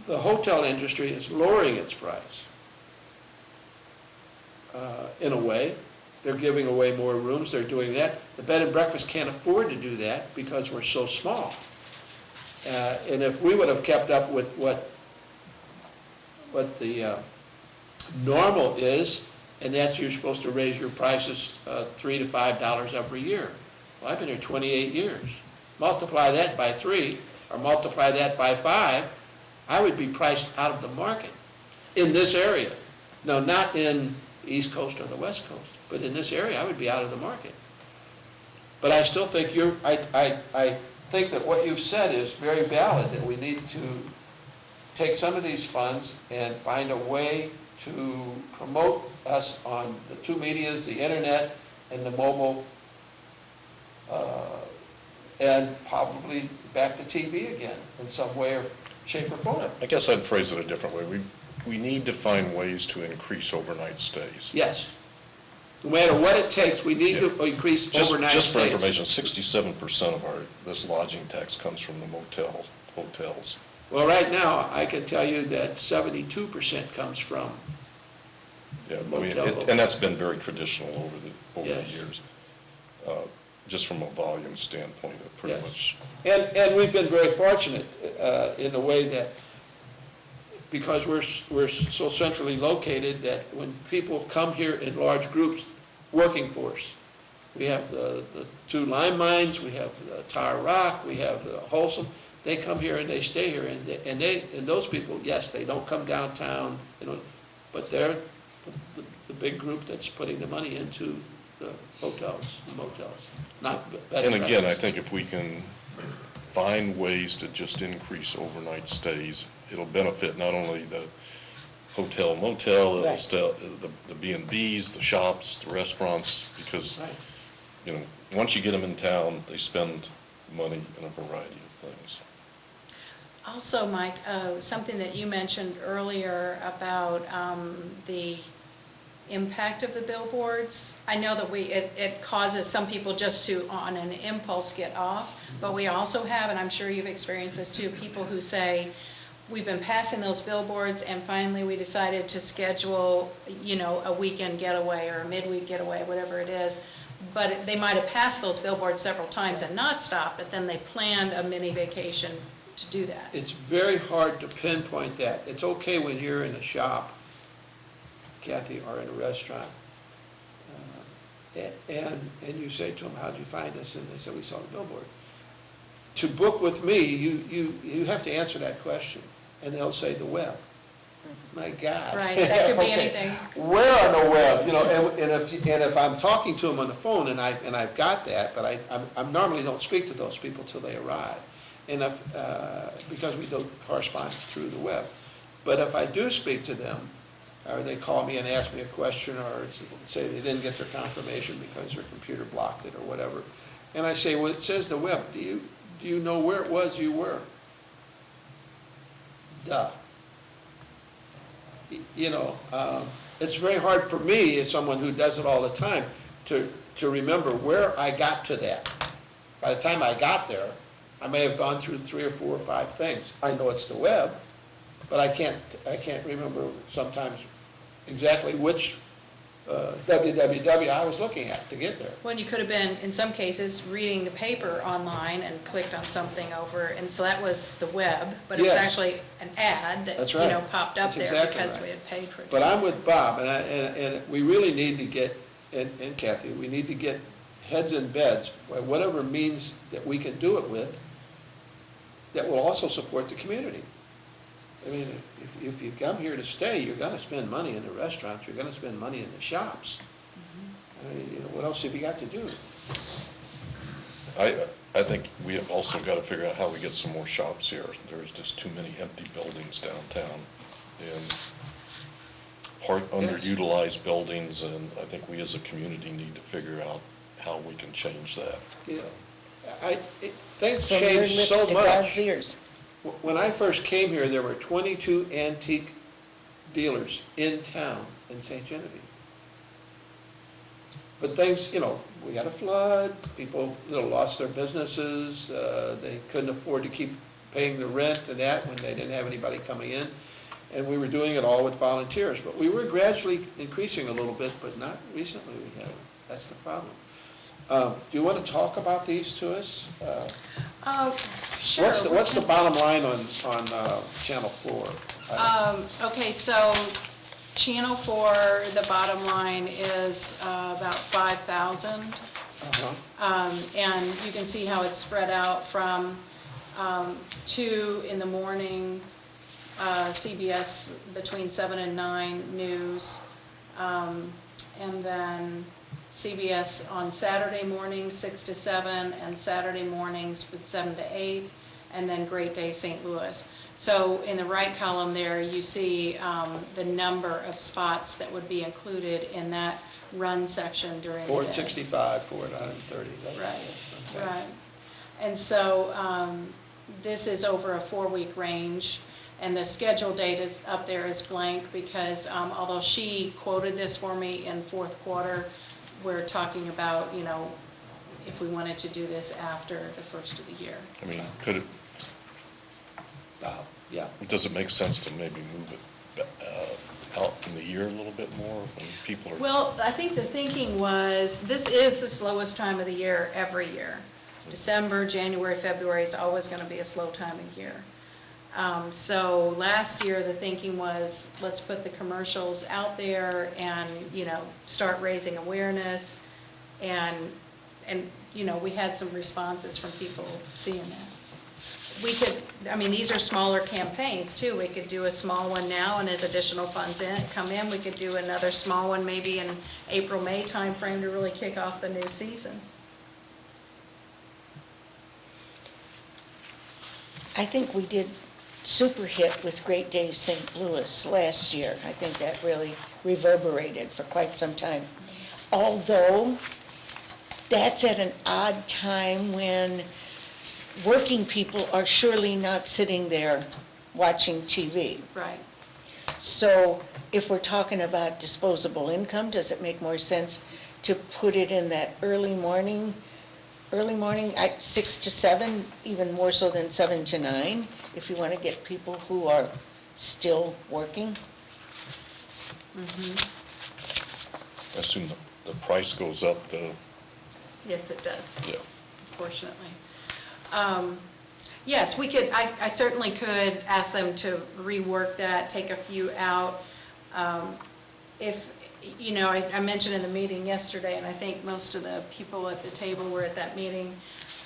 the hotel industry is lowering its price. In a way, they're giving away more rooms, they're doing that. The bed and breakfast can't afford to do that because we're so small. And if we would have kept up with what the normal is, and that's you're supposed to raise your prices $3 to $5 every year. Well, I've been here 28 years. Multiply that by 3, or multiply that by 5, I would be priced out of the market in this area. No, not in the East Coast or the West Coast, but in this area, I would be out of the market. But I still think I think that what you've said is very valid, that we need to take some of these funds and find a way to promote us on the two medias, the internet and the mobile, and probably back to TV again in some way or shape or form. I guess I'd phrase it a different way. We need to find ways to increase overnight stays. Yes. No matter what it takes, we need to increase overnight stays. Just for information, 67% of this lodging tax comes from the hotels. Well, right now, I can tell you that 72% comes from motel. And that's been very traditional over Yes. the years. Just from a volume standpoint, pretty Yes. much. And we've been very fortunate in the way that, because we're so centrally located, that when people come here in large groups, working force, we have the 2 lime mines, we have the Tar Rock, we have the Wholesome. They come here and they stay here, and those people, yes, they don't come downtown, but they're the big group that's putting the money into the hotels, the motels, not bed And again, I breakfast. think if we can find ways to just increase overnight stays, it'll benefit not only the hotel, motel, it'll Right. still, the B&Bs, the shops, the restaurants, because, Right. once you get them in town, they spend money in a variety of things. Also, Mike, something that you mentioned earlier about the impact of the billboards. I know that it causes some people just to, on an impulse, get off, but we also have, and I'm sure you've experienced this too, people who say, we've been passing those billboards and finally we decided to schedule, a weekend getaway or a midweek getaway, whatever it is. But they might have passed those billboards several times and not stopped, but then they planned a mini vacation to do that. It's very hard to pinpoint that. It's okay when you're in a shop, Kathy, or in a restaurant, and you say to them, how'd you find us? And they say, we saw the billboard. to book with me, you have to answer that question, and they'll say the web. My God. Right, that could be Okay. anything. Where on the web, and if I'm talking to them on the phone, and I've got that, but I normally don't speak to those people till they arrive, and because we don't correspond through the web. But if I do speak to them, or they call me and ask me a question, or say they didn't get their confirmation because their computer blocked it or whatever, and I say, well, it says the web, do you know where it was you were? Duh. It's very hard for me, as someone who does it all the time, to remember where I got to that. By the time I got there, I may have gone through 3 or 4 or 5 things. I know it's the web, but I can't remember sometimes exactly which www I was looking at to get there. When you could have been, in some cases, reading the paper online and clicked on something over, and so that was the web, but it was Yeah. actually an ad that, That's right. popped up That's there exactly because right. we had paid for it. But I'm with Bob, and we really need to get, and Kathy, we need to get heads in beds, by whatever means that we can do it with, that will also support the community. I mean, if you come here to stay, you're gonna spend money in the restaurants, you're gonna spend money in the shops. I mean, what else have you got to do? I think we have also got to figure out how we get some more shops here. There's just too many empty buildings downtown, and underutilized buildings, and I think we as a community need to figure out how we can change that. Things From your changed lips so to much. God's ears. When I first came here, there were 22 antique dealers in town in St. Genevieve. But things, we had a flood, people, lost their businesses, they couldn't afford to keep paying the rent and that when they didn't have anybody coming in. And we were doing it all with volunteers. But we were gradually increasing a little bit, but not recently we haven't. That's the problem. Do you want to talk about these to us? Sure. What's the bottom line on Channel 4? Okay, so Channel 4, the bottom line is about 5,000. Uh-huh. And you can see how it's spread out from 2 in the morning, CBS between 7 and 9 news, and then CBS on Saturday mornings, 6 to 7, and Saturday mornings with 7 to 8, and then Great Day St. Louis. So in the right column there, you see the number of spots that would be included in that run section during the day. 4 at 65, 4 at 130. Right, Okay. right. And so this is over a 4-week range, and the schedule date is up there is blank because although she quoted this for me in 4th quarter, we're talking about, if we wanted to do this after the first of the year. I mean, Yeah. does it make sense to maybe move it out in the year a little bit more when people are? Well, I think the thinking was, this is the slowest time of the year every year. December, January, February is always going to be a slow time of year. So last year, the thinking was, let's put the commercials out there and, start raising awareness. And we had some responses from people seeing that. We could, these are smaller campaigns too. We could do a small one now, and as additional funds come in, we could do another small one maybe in April, May timeframe to really kick off the new season. I think we did super hit with Great Day St. Louis last year. I think that really reverberated for quite some time. Although, that's at an odd time when working people are surely not sitting there watching TV. Right. So if we're talking about disposable income, does it make more sense to put it in that early morning, 6 to 7, even more so than 7 to 9, if you want to get people who are still working? I assume the price goes up, Yes, it does. yeah. Fortunately. Yes, we could, I certainly could ask them to rework that, take a few out. If, I mentioned in the meeting yesterday, and I think most of the people at the table were at that meeting,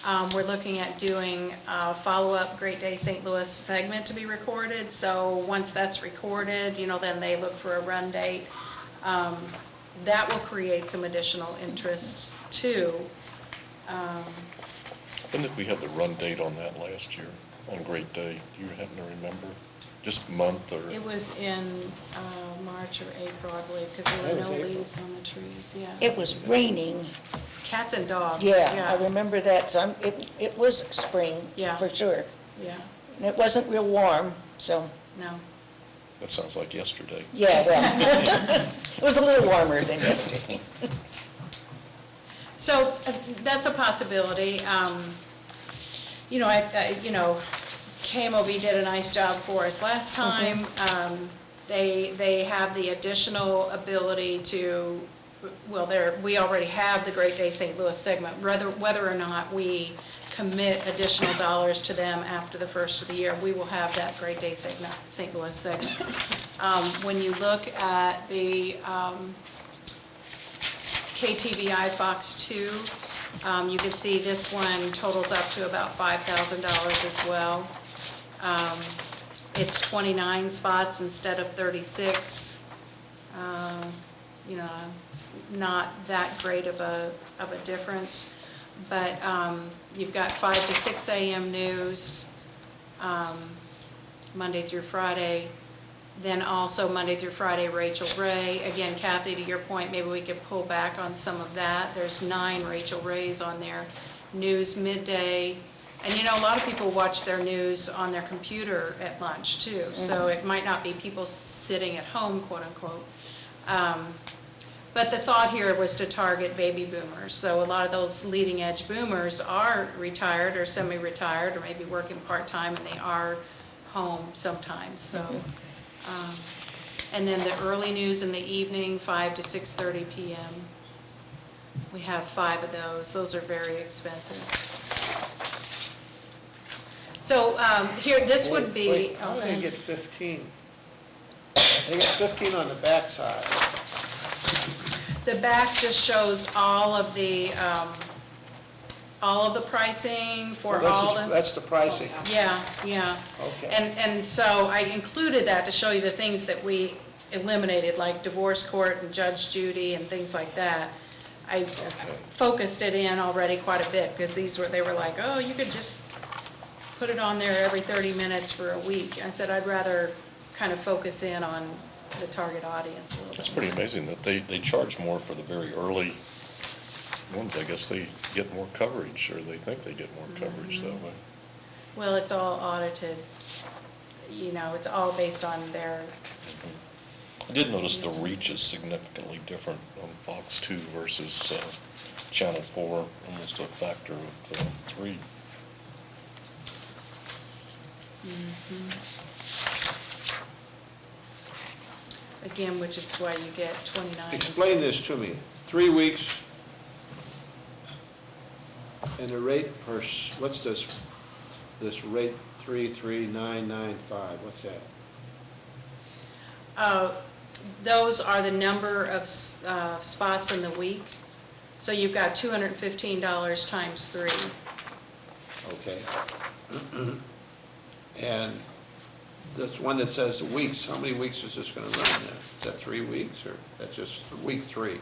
We're looking at doing a follow-up Great Day St. Louis segment to be recorded. So once that's recorded, then they look for a run date. That will create some additional interest too. When did we have the run date on that last year, on Great Day? Do you happen to remember? Just month or? It was in March or April, I believe, because there were That no was April. leaves on the trees, yeah. It was raining. Cats and dogs. Yeah, I remember that, so it was spring, Yeah. for sure. Yeah, And it wasn't real warm, so, no. That sounds like yesterday. yeah, well, it was a little warmer than yesterday. So that's a possibility. KMOV did a nice job for us last time. They have the additional ability to, we already have the Great Day St. Louis segment, whether or not we commit additional dollars to them after the first of the year, we will have that Great Day St. Louis segment. When you look at the KTVI Fox 2, you can see this one totals up to about $5,000 as well. It's 29 spots instead of 36. It's not that great of a difference. But you've got 5 to 6 a.m. news, Monday through Friday. Then also Monday through Friday, Rachel Ray. Again, Kathy, to your point, maybe we could pull back on some of that. There's 9 Rachel Rays on there. News midday. And a lot of people watch their news on their computer at lunch too. So it might not be people sitting at home, quote unquote. But the thought here was to target baby boomers. So a lot of those leading edge boomers are retired or semi-retired or maybe working part-time, and they are home sometimes. So. And then the early news in the evening, 5 to 6:30 p.m. We have 5 of those. Those are very expensive. So here, this would be. Wait, how do they get 15? They get 15 on the backside. The back just shows all of the pricing for Well, all the. That's the pricing. Yeah, yeah. Okay. And so I included that to show you the things that we eliminated, like divorce court and Judge Judy and things like that. I focused it in already quite a bit, because they were like, oh, you could just put it on there every 30 minutes for a week. I said I'd rather kind of focus in on the target audience a little bit. It's pretty amazing that they charge more for the very early ones. I guess they get more coverage, or they think they get more coverage that way. Well, it's all audited. It's all based on their. I did notice the reach is significantly different on Fox 2 versus Channel 4, almost a factor of 3. Again, which is why you get 29. Explain this to me. 3 weeks, and the rate what's this rate 33995, what's that? Those are the number of spots in the week. So you've got $215 times 3. Okay. And this one that says the weeks, how many weeks is this going to run then? Is that 3 weeks, or that's just week 3?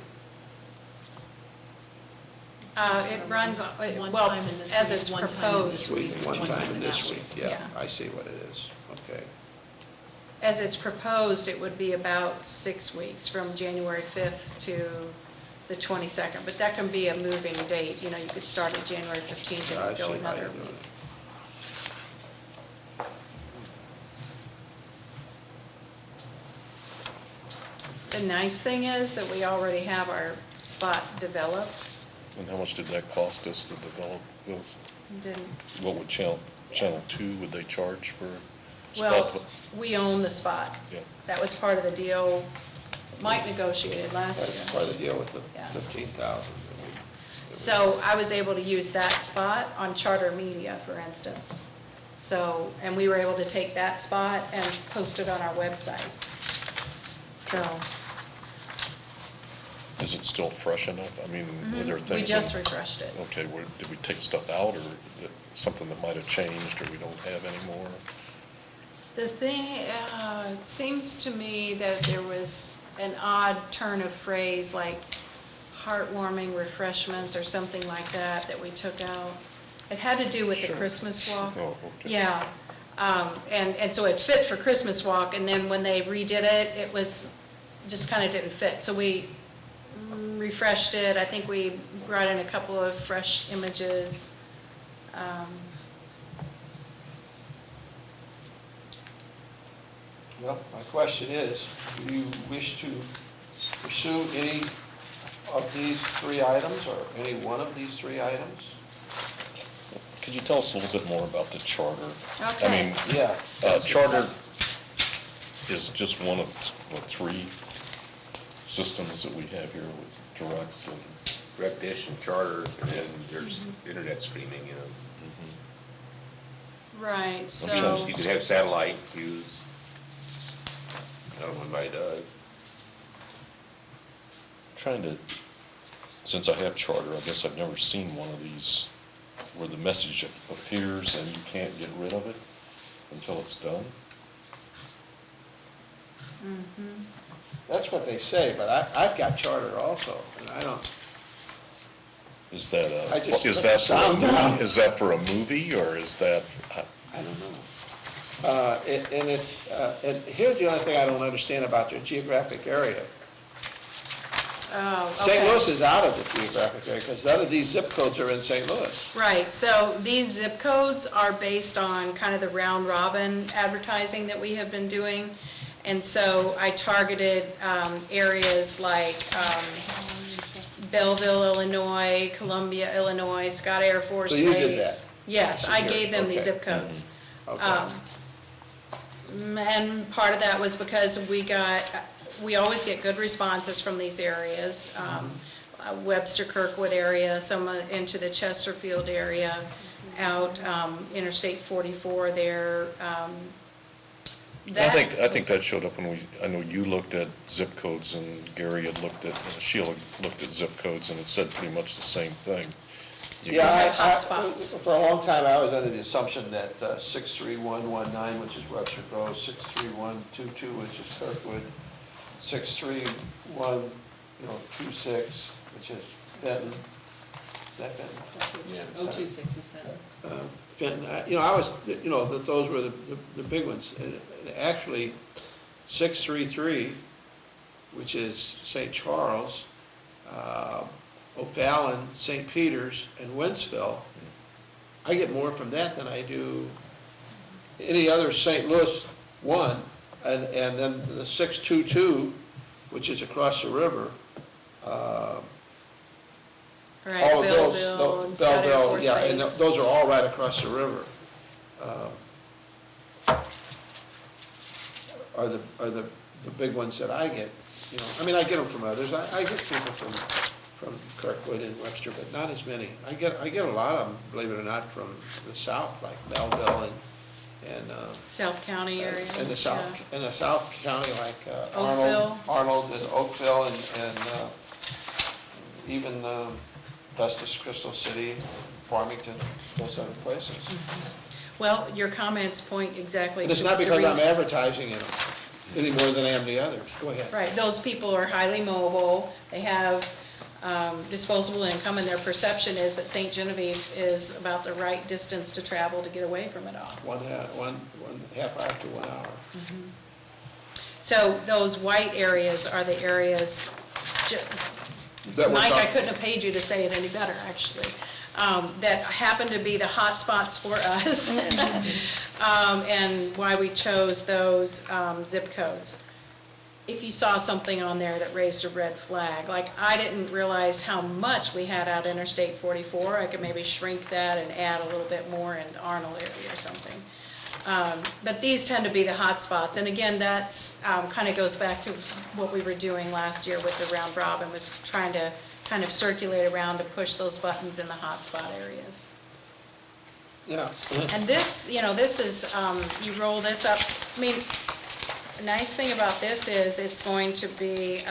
It runs, One well, time in this as week, it's one time in proposed. This week, and one time in this week, yeah, Yeah. I see what it is, okay. As it's proposed, it would be about 6 weeks, from January 5th to the 22nd. But that can be a moving date. You could start at January 15th I and see go how another you're doing week. it. The nice thing is that we already have our spot developed. And how much did that cost us to develop those? Didn't, What would Channel 2, would they charge for well, spot? we own the spot. Yeah. That was part of the deal Mike negotiated last year. That's part of the deal with the Yeah. 15,000. So I was able to use that spot on Charter Media, for instance. So, and we were able to take that spot and post it on our website. So, is it still fresh enough? I mean, were there things? We just refreshed it. Okay, did we take stuff out, or something that might have changed, or we don't have anymore? The thing, it seems to me that there was an odd turn of phrase, like heartwarming refreshments or something like that, that we took out. It had to do with the Sure. Christmas walk. Oh, okay. Yeah, and so it fit for Christmas walk, and then when they redid it, it was, just kind of didn't fit. So we refreshed it. I think we brought in a couple of fresh images. Well, my question is, do you wish to pursue any of these three items, or any one of these three items? Could you tell us a little bit more about the charter? Okay. I mean, Yeah. charter is just one of, what, three systems that we have here with direct and. Direct dish and charter, and then there's internet streaming, you know. Right, I'm so, trying You can have satellite views. I don't know if anybody does. Trying to, since I have charter, I guess I've never seen one of these where the message appears and you can't get rid of it until it's done. That's what they say, but I've got charter also, and I don't, Is that I just is put that the for a sound down. movie? Is that for a movie, or is that, I don't know. And it's, and here's the only thing I don't understand about their geographic area. oh, St. okay. Louis is out of the geographic area, because none of these zip codes are in St. Louis. Right, so these zip codes are based on kind of the round robin advertising that we have been doing. And so I targeted areas like Belleville, Illinois, Columbia, Illinois, Scott Air Force So Base. you did that? Yes, I Yours, gave them these okay. zip codes. Okay. And part of that was because we always get good responses from these areas. Webster Kirkwood area, some into the Chesterfield area, out Interstate 44 there. I think that showed up when I know you looked at zip codes and Gary had looked at, Sheila looked at zip codes, and it said pretty much the same thing. Yeah, have hotspots. for a long time, I was under the assumption that 63119, which is Webster Grove, 63122, which is Kirkwood, 63126, which is Fenton. Is that Fenton? Yeah, 026 is that. Fenton, I was, that those were the big ones. And actually, 633, which is St. Charles, O'Fallon, St. Peters, and Wentzville, I get more from that than I do any other St. Louis one. And then the 622, which is across the river, Right, all of those, Belleville and Scott Air Belleville, Force yeah, and Base. those are all right across the river. Are the big ones that I get, I mean, I get them from others, I get people from Kirkwood and Webster, but not as many. I get a lot of them, believe it or not, from the south, like Belleville and South County area. in the south, yeah. in the South County, like Oakville. Arnold and Oakville, and even Festus, Crystal City, Farmington, those other places. Well, your comments point exactly And to it's not the because I'm reason- advertising it any more than I am the others. Go ahead. Right, those people are highly mobile, they have disposable income, and their perception is that St. Genevieve is about the right distance to travel to get away from it all. One half hour to 1 hour. So those white areas are the areas, That we're Mike, I talking- couldn't have paid you to say it any better, actually, that happen to be the hot spots for us, and why we chose those zip codes. If you saw something on there that raised a red flag, like I didn't realize how much we had out Interstate 44, I could maybe shrink that and add a little bit more in the Arnold area or something. But these tend to be the hot spots, and again, that's kind of goes back to what we were doing last year with the round robin, was trying to kind of circulate around to push those buttons in the hot spot areas. Yeah. And this, this is, you roll this up, I mean, the nice thing about this is it's going to be,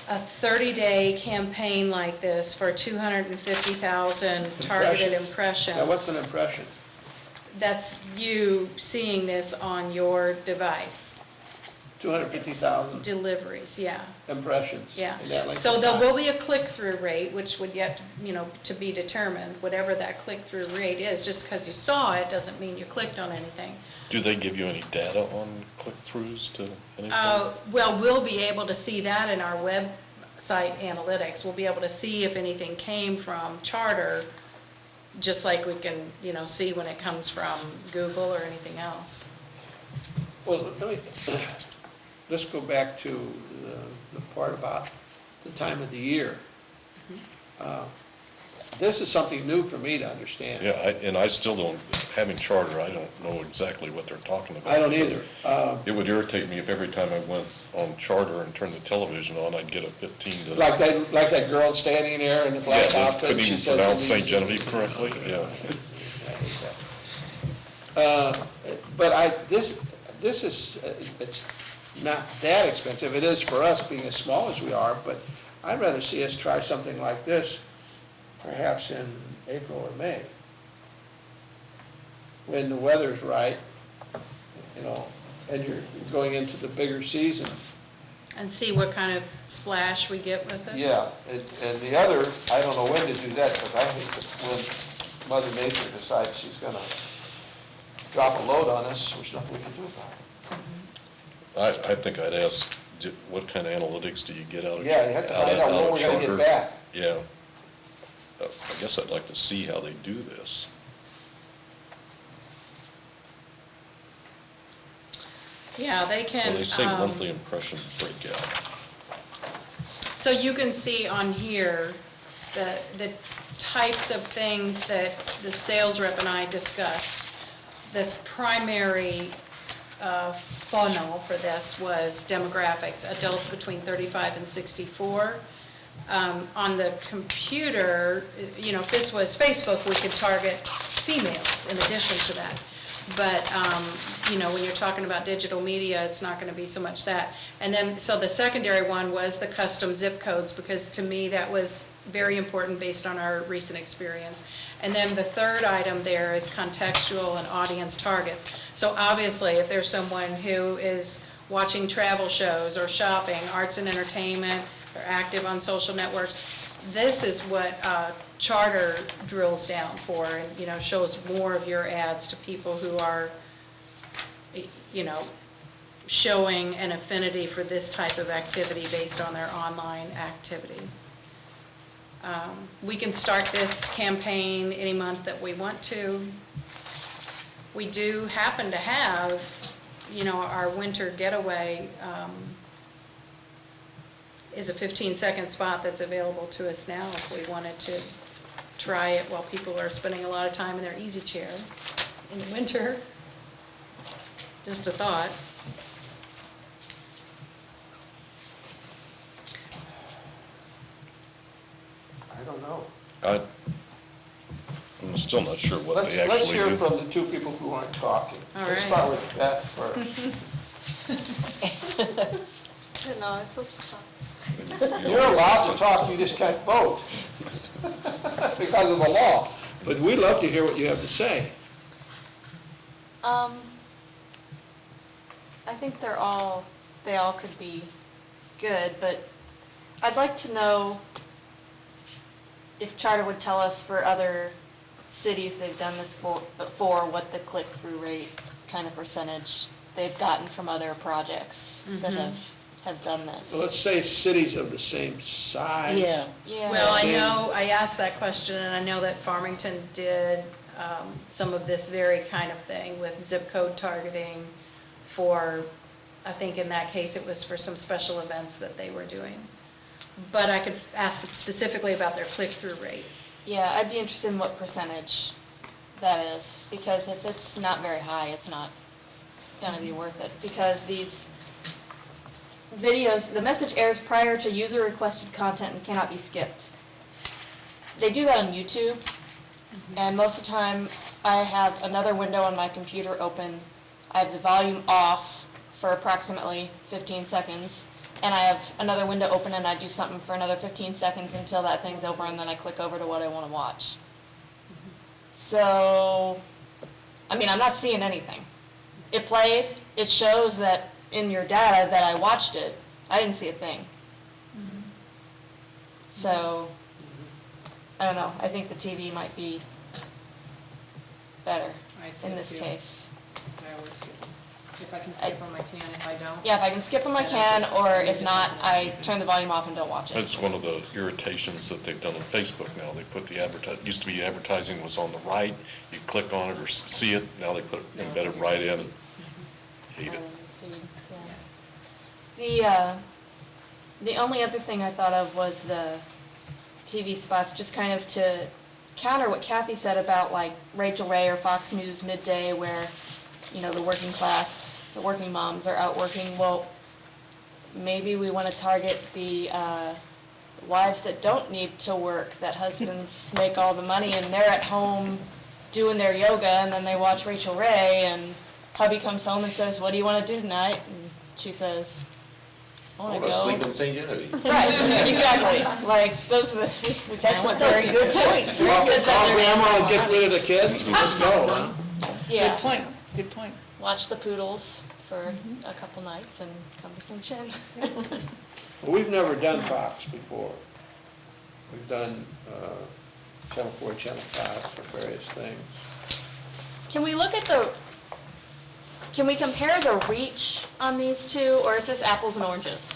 a 30-day campaign like this for 250,000 targeted impressions. Now, what's an impression? That's you seeing this on your device. 250,000 Deliveries, yeah, impressions. yeah. in that length So of there time. will be a click-through rate, which would yet, to be determined, whatever that click-through rate is. Just because you saw it doesn't mean you clicked on anything. Do they give you any data on click-throughs to anything? Well, we'll be able to see that in our website analytics. We'll be able to see if anything came from Charter, just like we can, see when it comes from Google or anything else. Well, let's go back to the part about the time of the year. This is something new for me to understand. Yeah, and I still don't, having Charter, I don't know exactly what they're talking about. I don't because either. It would irritate me if every time I went on Charter and turned the television on, I'd get a 15 to... Like that girl standing there in the Yeah, black that outfit. couldn't she even said pronounce to St. me- Genevieve correctly, yeah. But this is, it's not that expensive. It is for us, being as small as we are, but I'd rather see us try something like this perhaps in April or May, when the weather's right, and you're going into the bigger season. And see what kind of splash we get with it. Yeah, and the other, I don't know when to do that, because I hate when Mother Nature decides she's gonna drop a load on us, there's nothing we can do about it. I think I'd ask, what kind of analytics do you get out of Charter? Yeah, you have to find out when we're gonna get back. Yeah. I guess I'd like to see how they do this. Yeah, they can. Well, they say monthly impression breakout. So you can see on here the types of things that the sales rep and I discussed. The primary funnel for this was demographics, adults between 35 and 64. On the computer, if this was Facebook, we could target females in addition to that. But, when you're talking about digital media, it's not going to be so much that. And then, so the secondary one was the custom zip codes, because to me, that was very important based on our recent experience. And then the third item there is contextual and audience targets. So obviously, if there's someone who is watching travel shows or shopping, arts and entertainment, or active on social networks, this is what Charter drills down for, and shows more of your ads to people who are showing an affinity for this type of activity based on their online activity. We can start this campaign any month that we want to. We do happen to have our winter getaway is a 15-second spot that's available to us now if we wanted to try it while people are spending a lot of time in their easy chair in the winter. Just a thought. I don't know. I'm still not sure what Let's they actually do. hear from the two people who aren't talking. All Let's right. start with Beth first. No, I'm supposed to talk. You're allowed to talk, you just can't vote because of the law. But we'd love to hear what you have to say. I think they all could be good, but I'd like to know if Charter would tell us for other cities they've done this before, what the click-through rate kind of percentage they've gotten from other projects that have done this. Well, let's say cities of the same size. Yeah. Yeah. Well, I Same. know, I asked that question, and I know that Farmington did some of this very kind of thing with zip code targeting for, I think in that case, it was for some special events that they were doing. But I could ask specifically about their click-through rate. Yeah, I'd be interested in what percentage that is, because if it's not very high, it's not gonna be worth it. Because these videos, the message airs prior to user-requested content and cannot be skipped. They do that on YouTube, and most of the time, I have another window on my computer open. I have the volume off for approximately 15 seconds, and I have another window open and I do something for another 15 seconds until that thing's over, and then I click over to what I want to watch. So, I mean, I'm not seeing anything. It played, it shows that in your data that I watched it. I didn't see a thing. So, I don't know, I think the TV might be better I see in it this too. case. I always skip them. If I can skip them, I can. If I don't. Yeah, if I can skip them, I then can, just or leave if it not, something I else. turn the volume off and don't watch it. That's one of the irritations that they've done on Facebook now. They put the used to be advertising was on the right, you click on it or see it, now they put it embedded right in. Hate it. The only other thing I thought of was the TV spots, just kind of to counter what Kathy said about like Rachel Ray or Fox News Midday, where, you know, the working class, the working moms are out working. Well, maybe we want to target the wives that don't need to work, that husbands make all the money and they're at home doing their yoga, and then they watch Rachel Ray, and hubby comes home and says, "What do you want to do tonight?" And she says, "I I want want to to go." sleep in St. Genevieve. Right, exactly. Like, those are the, we kind of want That's a very good point. Call Because then there's- grandma and get rid of the kids and let's go, huh? Good Yeah, point, good point. watch the poodles for a couple nights and come to some chin. Well, we've never done Fox before. We've done Channel 4, Channel 5 for various things. Can we look at can we compare the reach on these two, or is this apples and oranges?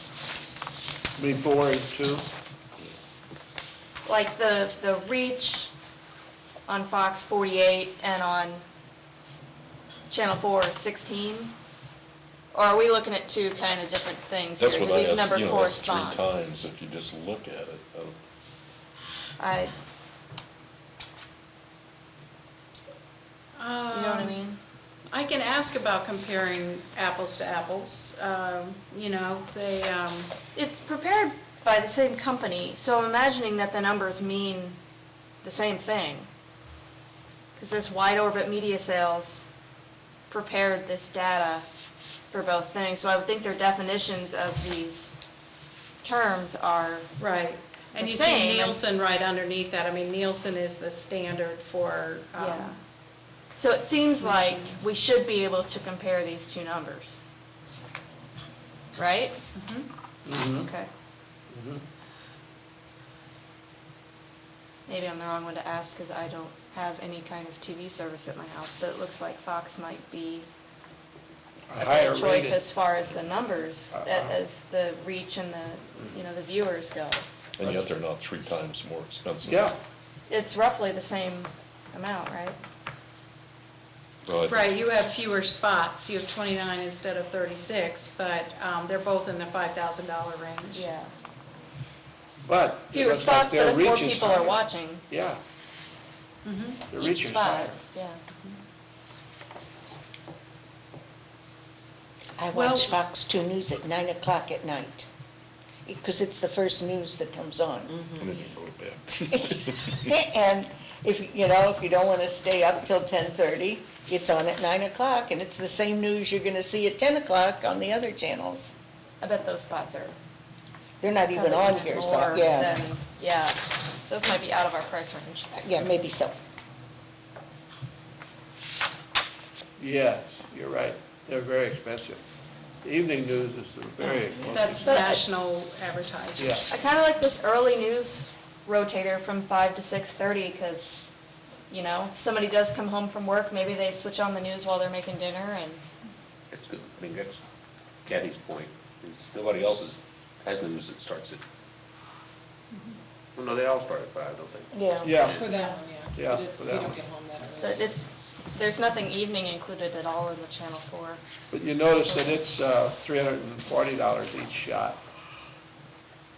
I mean, 4 and 2. Like the reach on Fox 48 and on Channel 4 16? Or are we looking at two kind of different things here? That's Do what I these asked, numbers you know, that's 3 correspond? times if you just look at it. I, you know what I mean? I can ask about comparing apples to apples. You know, they, It's prepared by the same company, so I'm imagining that the numbers mean the same thing. Because this wide orbit media sales prepared this data for both things, so I would think their definitions of these terms are right. And the you same, see and- Nielsen right underneath that. I mean, Nielsen is the standard for, Yeah. So it seems like we should be able to compare these two numbers. Right? Mhm. Okay. Mhm. Maybe I'm the wrong one to ask because I don't have any kind of TV service at my house, but it looks like Fox might be A a higher good choice rated. as far as the numbers, Uh-huh. as the reach and the, you know, the viewers go. And yet they're not 3 times more expensive. Yeah, It's roughly the same amount, right? Well, I think- right, you have fewer spots. You have 29 instead of 36, but they're both in the $5,000 range. but. it Fewer looks like spots, but their if more reach is people are higher. watching, Yeah, Mhm. the each reach is spot, higher. yeah. I Well- watch Fox 2 News at 9 o'clock at night, because it's the first news that comes on. And then you go to bed. And if, you know, if you don't want to stay up till 10:30, it's on at 9 o'clock, and it's the same news you're going to see at 10 o'clock on the other channels. I bet those spots are They're not even probably on here, so, more yeah, than, yeah, those might be out of our price range. yeah, maybe so. Yes, you're right. They're very expensive. The evening news is very expensive. That's But- national advertising. Yeah. I kind of like this early news rotator from 5 to 6:30, because, you know, if somebody does come home from work, maybe they switch on the news while they're making dinner, and, That's good. I mean, that's Kathy's point. Is nobody else has news that starts at, well, no, they all start at 5, don't they? Yeah. Yeah, For that one, yeah. Yeah, We did- for that We one. don't get home that but early. there's nothing evening included at all in the Channel 4. but you notice that it's $340 each shot.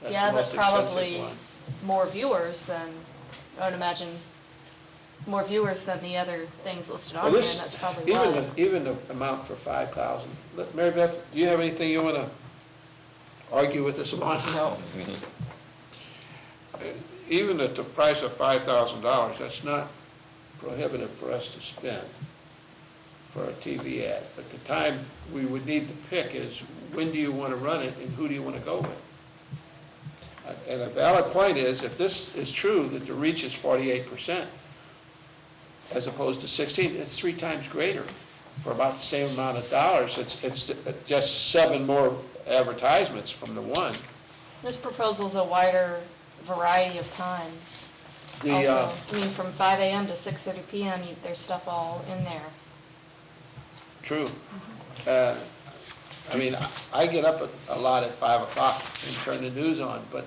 That's Yeah, the but most expensive probably one. more viewers than, I would imagine, more viewers than the other things listed on Well, here, this, and that's probably even why. even the amount for 5,000. Mary Beth, do you have anything you want to argue with us on? No. Even at the price of $5,000, that's not prohibitive for us to spend for a TV ad. But the time we would need to pick is, when do you want to run it and who do you want to go with? And a valid point is, if this is true, that the reach is 48%, as opposed to 16, it's 3 times greater for about the same amount of dollars. It's just 7 more advertisements from the one. This proposal's a wider variety of times. Also, I mean, from 5 a.m. to 6:30 p.m., there's stuff all in there. True. I mean, I get up a lot at 5 o'clock and turn the news on, but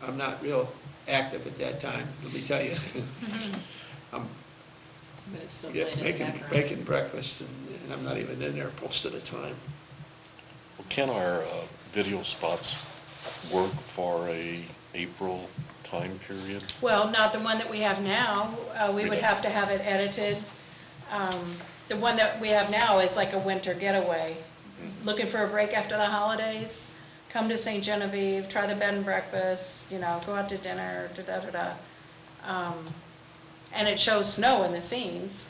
I'm not real active at that time, let me tell you. I'm But it's still played in the making background. breakfast, and I'm not even in there most of the time. Well, can our video spots work for a April time period? Well, not the one that we have now. We would have to have it edited. The one that we have now is like a winter getaway. Looking for a break after the holidays, come to St. Genevieve, try the bed and breakfast, you know, go out to dinner, da-da-da-da. And it shows snow in the scenes,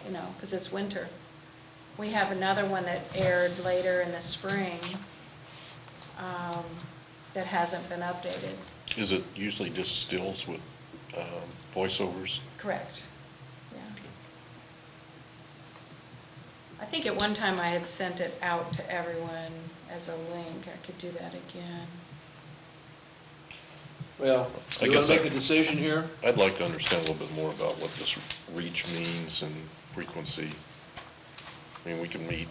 you know, because it's winter. We have another one that aired later in the spring that hasn't been updated. Is it usually just stills with voiceovers? Correct, yeah. I think at one time I had sent it out to everyone as a link. I could do that again. Well, I you want guess to make I- a decision here? I'd like to understand a little bit more about what this reach means and frequency. I mean, we can meet,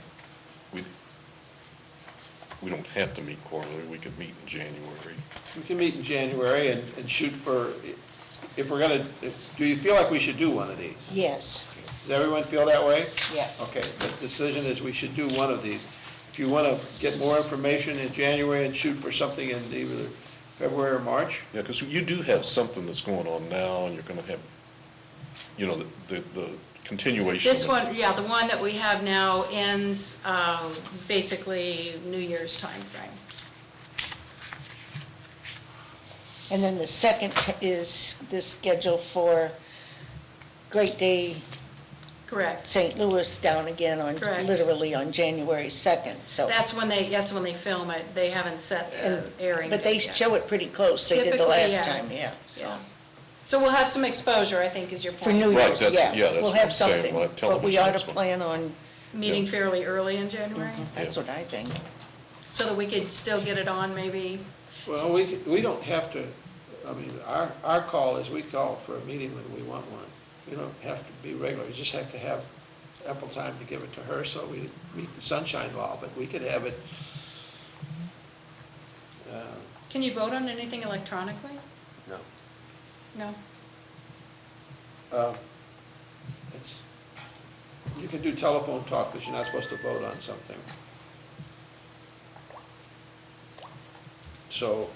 we don't have to meet quarterly, we could meet in January. We can meet in January and shoot for, if we're gonna, do you feel like we should do one of these? Yes, Does everyone feel that way? yeah. Okay, the decision is we should do one of these. If you want to get more information in January and shoot for something in either February or March, Yeah, because you do have something that's going on now, and you're going to have, you know, the continuation. This of- one, yeah, the one that we have now ends basically New Year's timeframe. And then the second is the schedule for Great Day Correct. St. Louis down again on, Correct. literally on January 2nd, so. That's when they film it. They haven't set the airing But they date yet. show it pretty close, they did the Typically, last yes. time, yeah. Yeah. So we'll have some exposure, I think, is your point. For New Right, Year's, that's- yeah. yeah, that's We'll what I'm have saying, something, we'll have but we television ought to next month. plan on, Meeting fairly early in January, that's what I think. so that we could still get it on maybe, well, we don't have to, I mean, our call is we call for a meeting when we want one. We don't have to be regular, we just have to have ample time to give it to her, so we meet the sunshine law, but we could have it. can you vote on anything electronically? No. No? It's, you can do telephone talk, because you're not supposed to vote on something. So,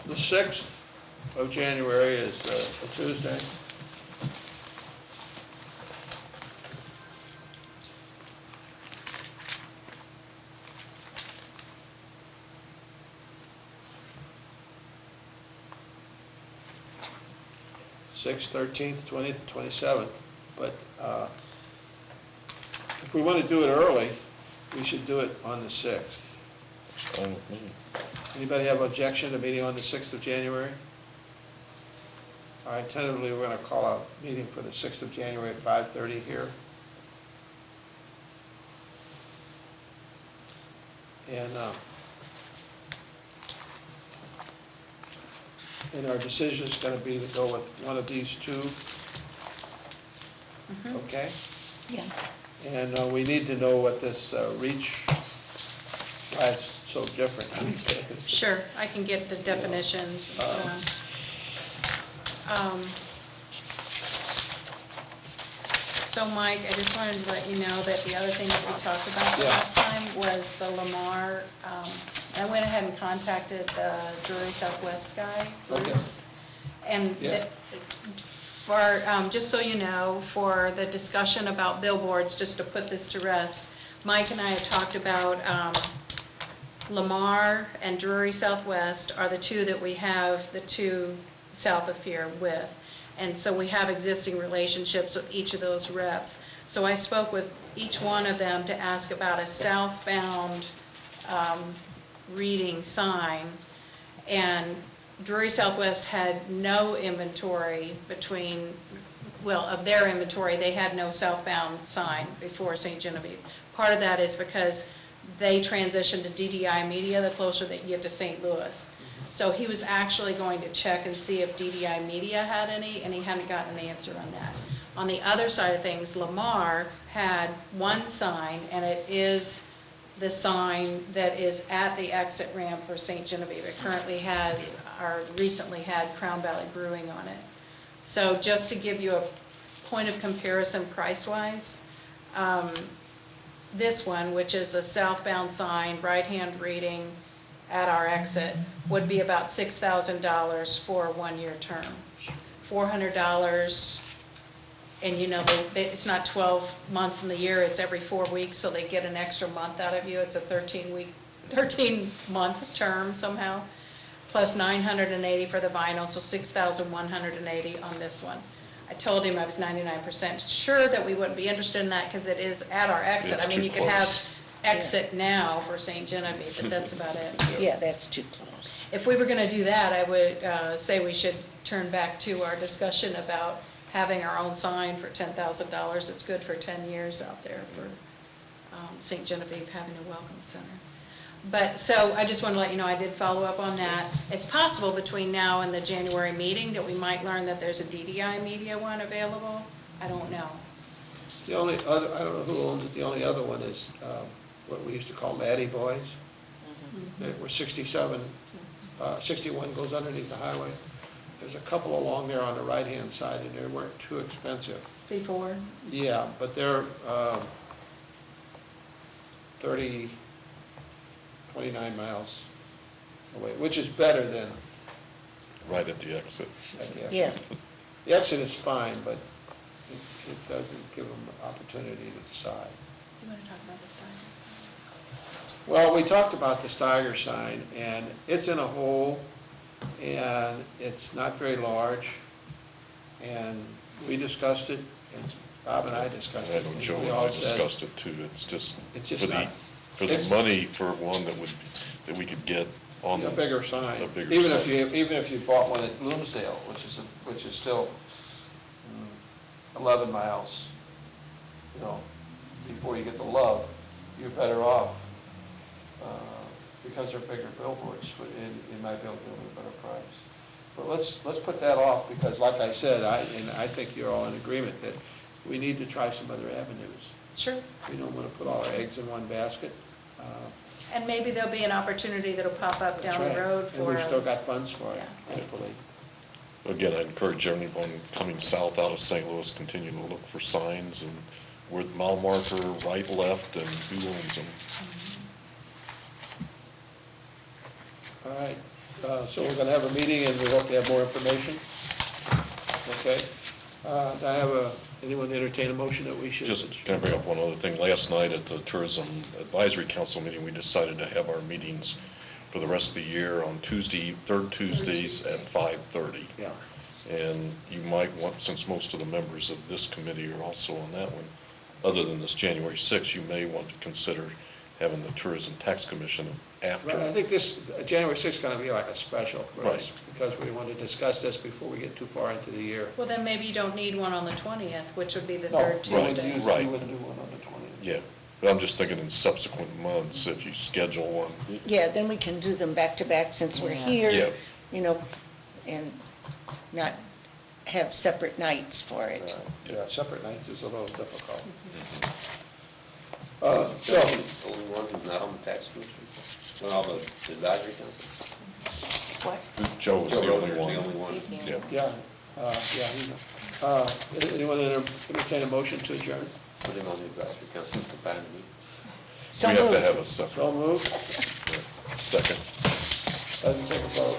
the 6th of January is a Tuesday. Sixth, 13th, 20th, 27th. But if we want to do it early, we should do it on the 6th. It's fine with me. Anybody have objection to meeting on the 6th of January? All right, tentatively, we're going to call a meeting for the 6th of January at 5:30 here. And our decision is going to be to go with one of these two, okay? Yeah. And we need to know what this reach, why it's so different. Sure, I can get the definitions and so on. So Mike, I just wanted to let you know that the other thing that we talked about the Yeah. last time was the Lamar. I went ahead and contacted the Drury Southwest guy, Okay. Bruce. And Yeah. for, just so you know, for the discussion about billboards, just to put this to rest, Mike and I had talked about Lamar and Drury Southwest are the two that we have the two south of here with. And so we have existing relationships with each of those reps. So I spoke with each one of them to ask about a southbound reading sign. And Drury Southwest had no inventory between, well, of their inventory, they had no southbound sign before St. Genevieve. Part of that is because they transitioned to DDI Media the closer that you get to St. Louis. So he was actually going to check and see if DDI Media had any, and he hadn't gotten an answer on that. On the other side of things, Lamar had one sign, and it is the sign that is at the exit ramp for St. Genevieve. It currently has, or recently had, Crown Valley Brewing on it. So just to give you a point of comparison price-wise, this one, which is a southbound sign, right-hand reading at our exit, would be about $6,000 for a one-year term. $400, and you know, it's not 12 months in the year, it's every 4 weeks, so they get an extra month out of you. It's a 13-month term somehow, plus $980 for the vinyl, so $6,180 on this one. I told him I was 99% sure that we wouldn't be interested in that because it is at our exit. It's I mean, too you could have close. exit now for St. Genevieve, but that's about it. Yeah, that's too close. If we were going to do that, I would say we should turn back to our discussion about having our own sign for $10,000. It's good for 10 years out there for St. Genevieve having a welcome center. But, so I just want to let you know, I did follow up on that. It's possible between now and the January meeting that we might learn that there's a DDI Media one available. I don't know. The only other, I don't know who owns it, the only other one is what we used to call Laddie Boys. They were 61 goes underneath the highway. There's a couple along there on the right-hand side, and they weren't too expensive. Before? Yeah, but they're 29 miles away, which is better than Right at the exit. at the exit. Yeah. The exit is fine, but it doesn't give them an opportunity to decide. Do you want to talk about the Steiners? Well, we talked about the Steiger sign, and it's in a hole, and it's not very large, and we discussed it, and Bob and I discussed I it. know and Joe we and all I said- discussed it too. It's just not- for the it's- money for one that we could get on A bigger sign. A bigger Even sign. even if you bought one at Bloomsdale, which is still 11 miles, you know, before you get to Love, you're better off, because they're bigger billboards, you might be able to get them at a better price. But let's put that off, because like I said, I think you're all in agreement that we need to try some other avenues. Sure. We don't want to put all our eggs in one basket. And maybe there'll be an opportunity that'll pop up down That's the right. road And for. we've still got funds for it, Yeah. hopefully. Again, I encourage anyone coming south out of St. Louis, continue to look for signs and where the mile marker, right, left, and who owns them. All right, so we're going to have a meeting, and we hope to have more information. Okay. Do I have anyone entertain a motion that we should? Just can I bring up one other thing? Last night at the Tourism Advisory Council meeting, we decided to have our meetings for the rest of the year on third Tuesdays at 5:30. Yeah. And you might want, since most of the members of this committee are also on that one, other than this January 6th, you may want to consider having the Tourism Tax Commission after. Right, I think this, January 6th is going to be like a special for us, Right. because we want to discuss this before we get too far into the year. Well, then maybe you don't need one on the 20th, which would be the No, third we wouldn't Tuesday. use- Right. We wouldn't do one on the 20th. Yeah, but I'm just thinking in subsequent months, if you schedule one. Yeah, then we can do them back to back since we're Yeah. here. Yeah. You know, and not have separate nights for it. Yeah, separate nights is a little difficult. So, So, the only one who's not on the tax commission, on all the advisory council? What? Joe was the only Joe one. Robert's the only one. Yeah. Anyone entertain a motion to adjourn? Put him on the advisory council, combine me. So We have to moved. have a separate So moved, second. doesn't take a vote.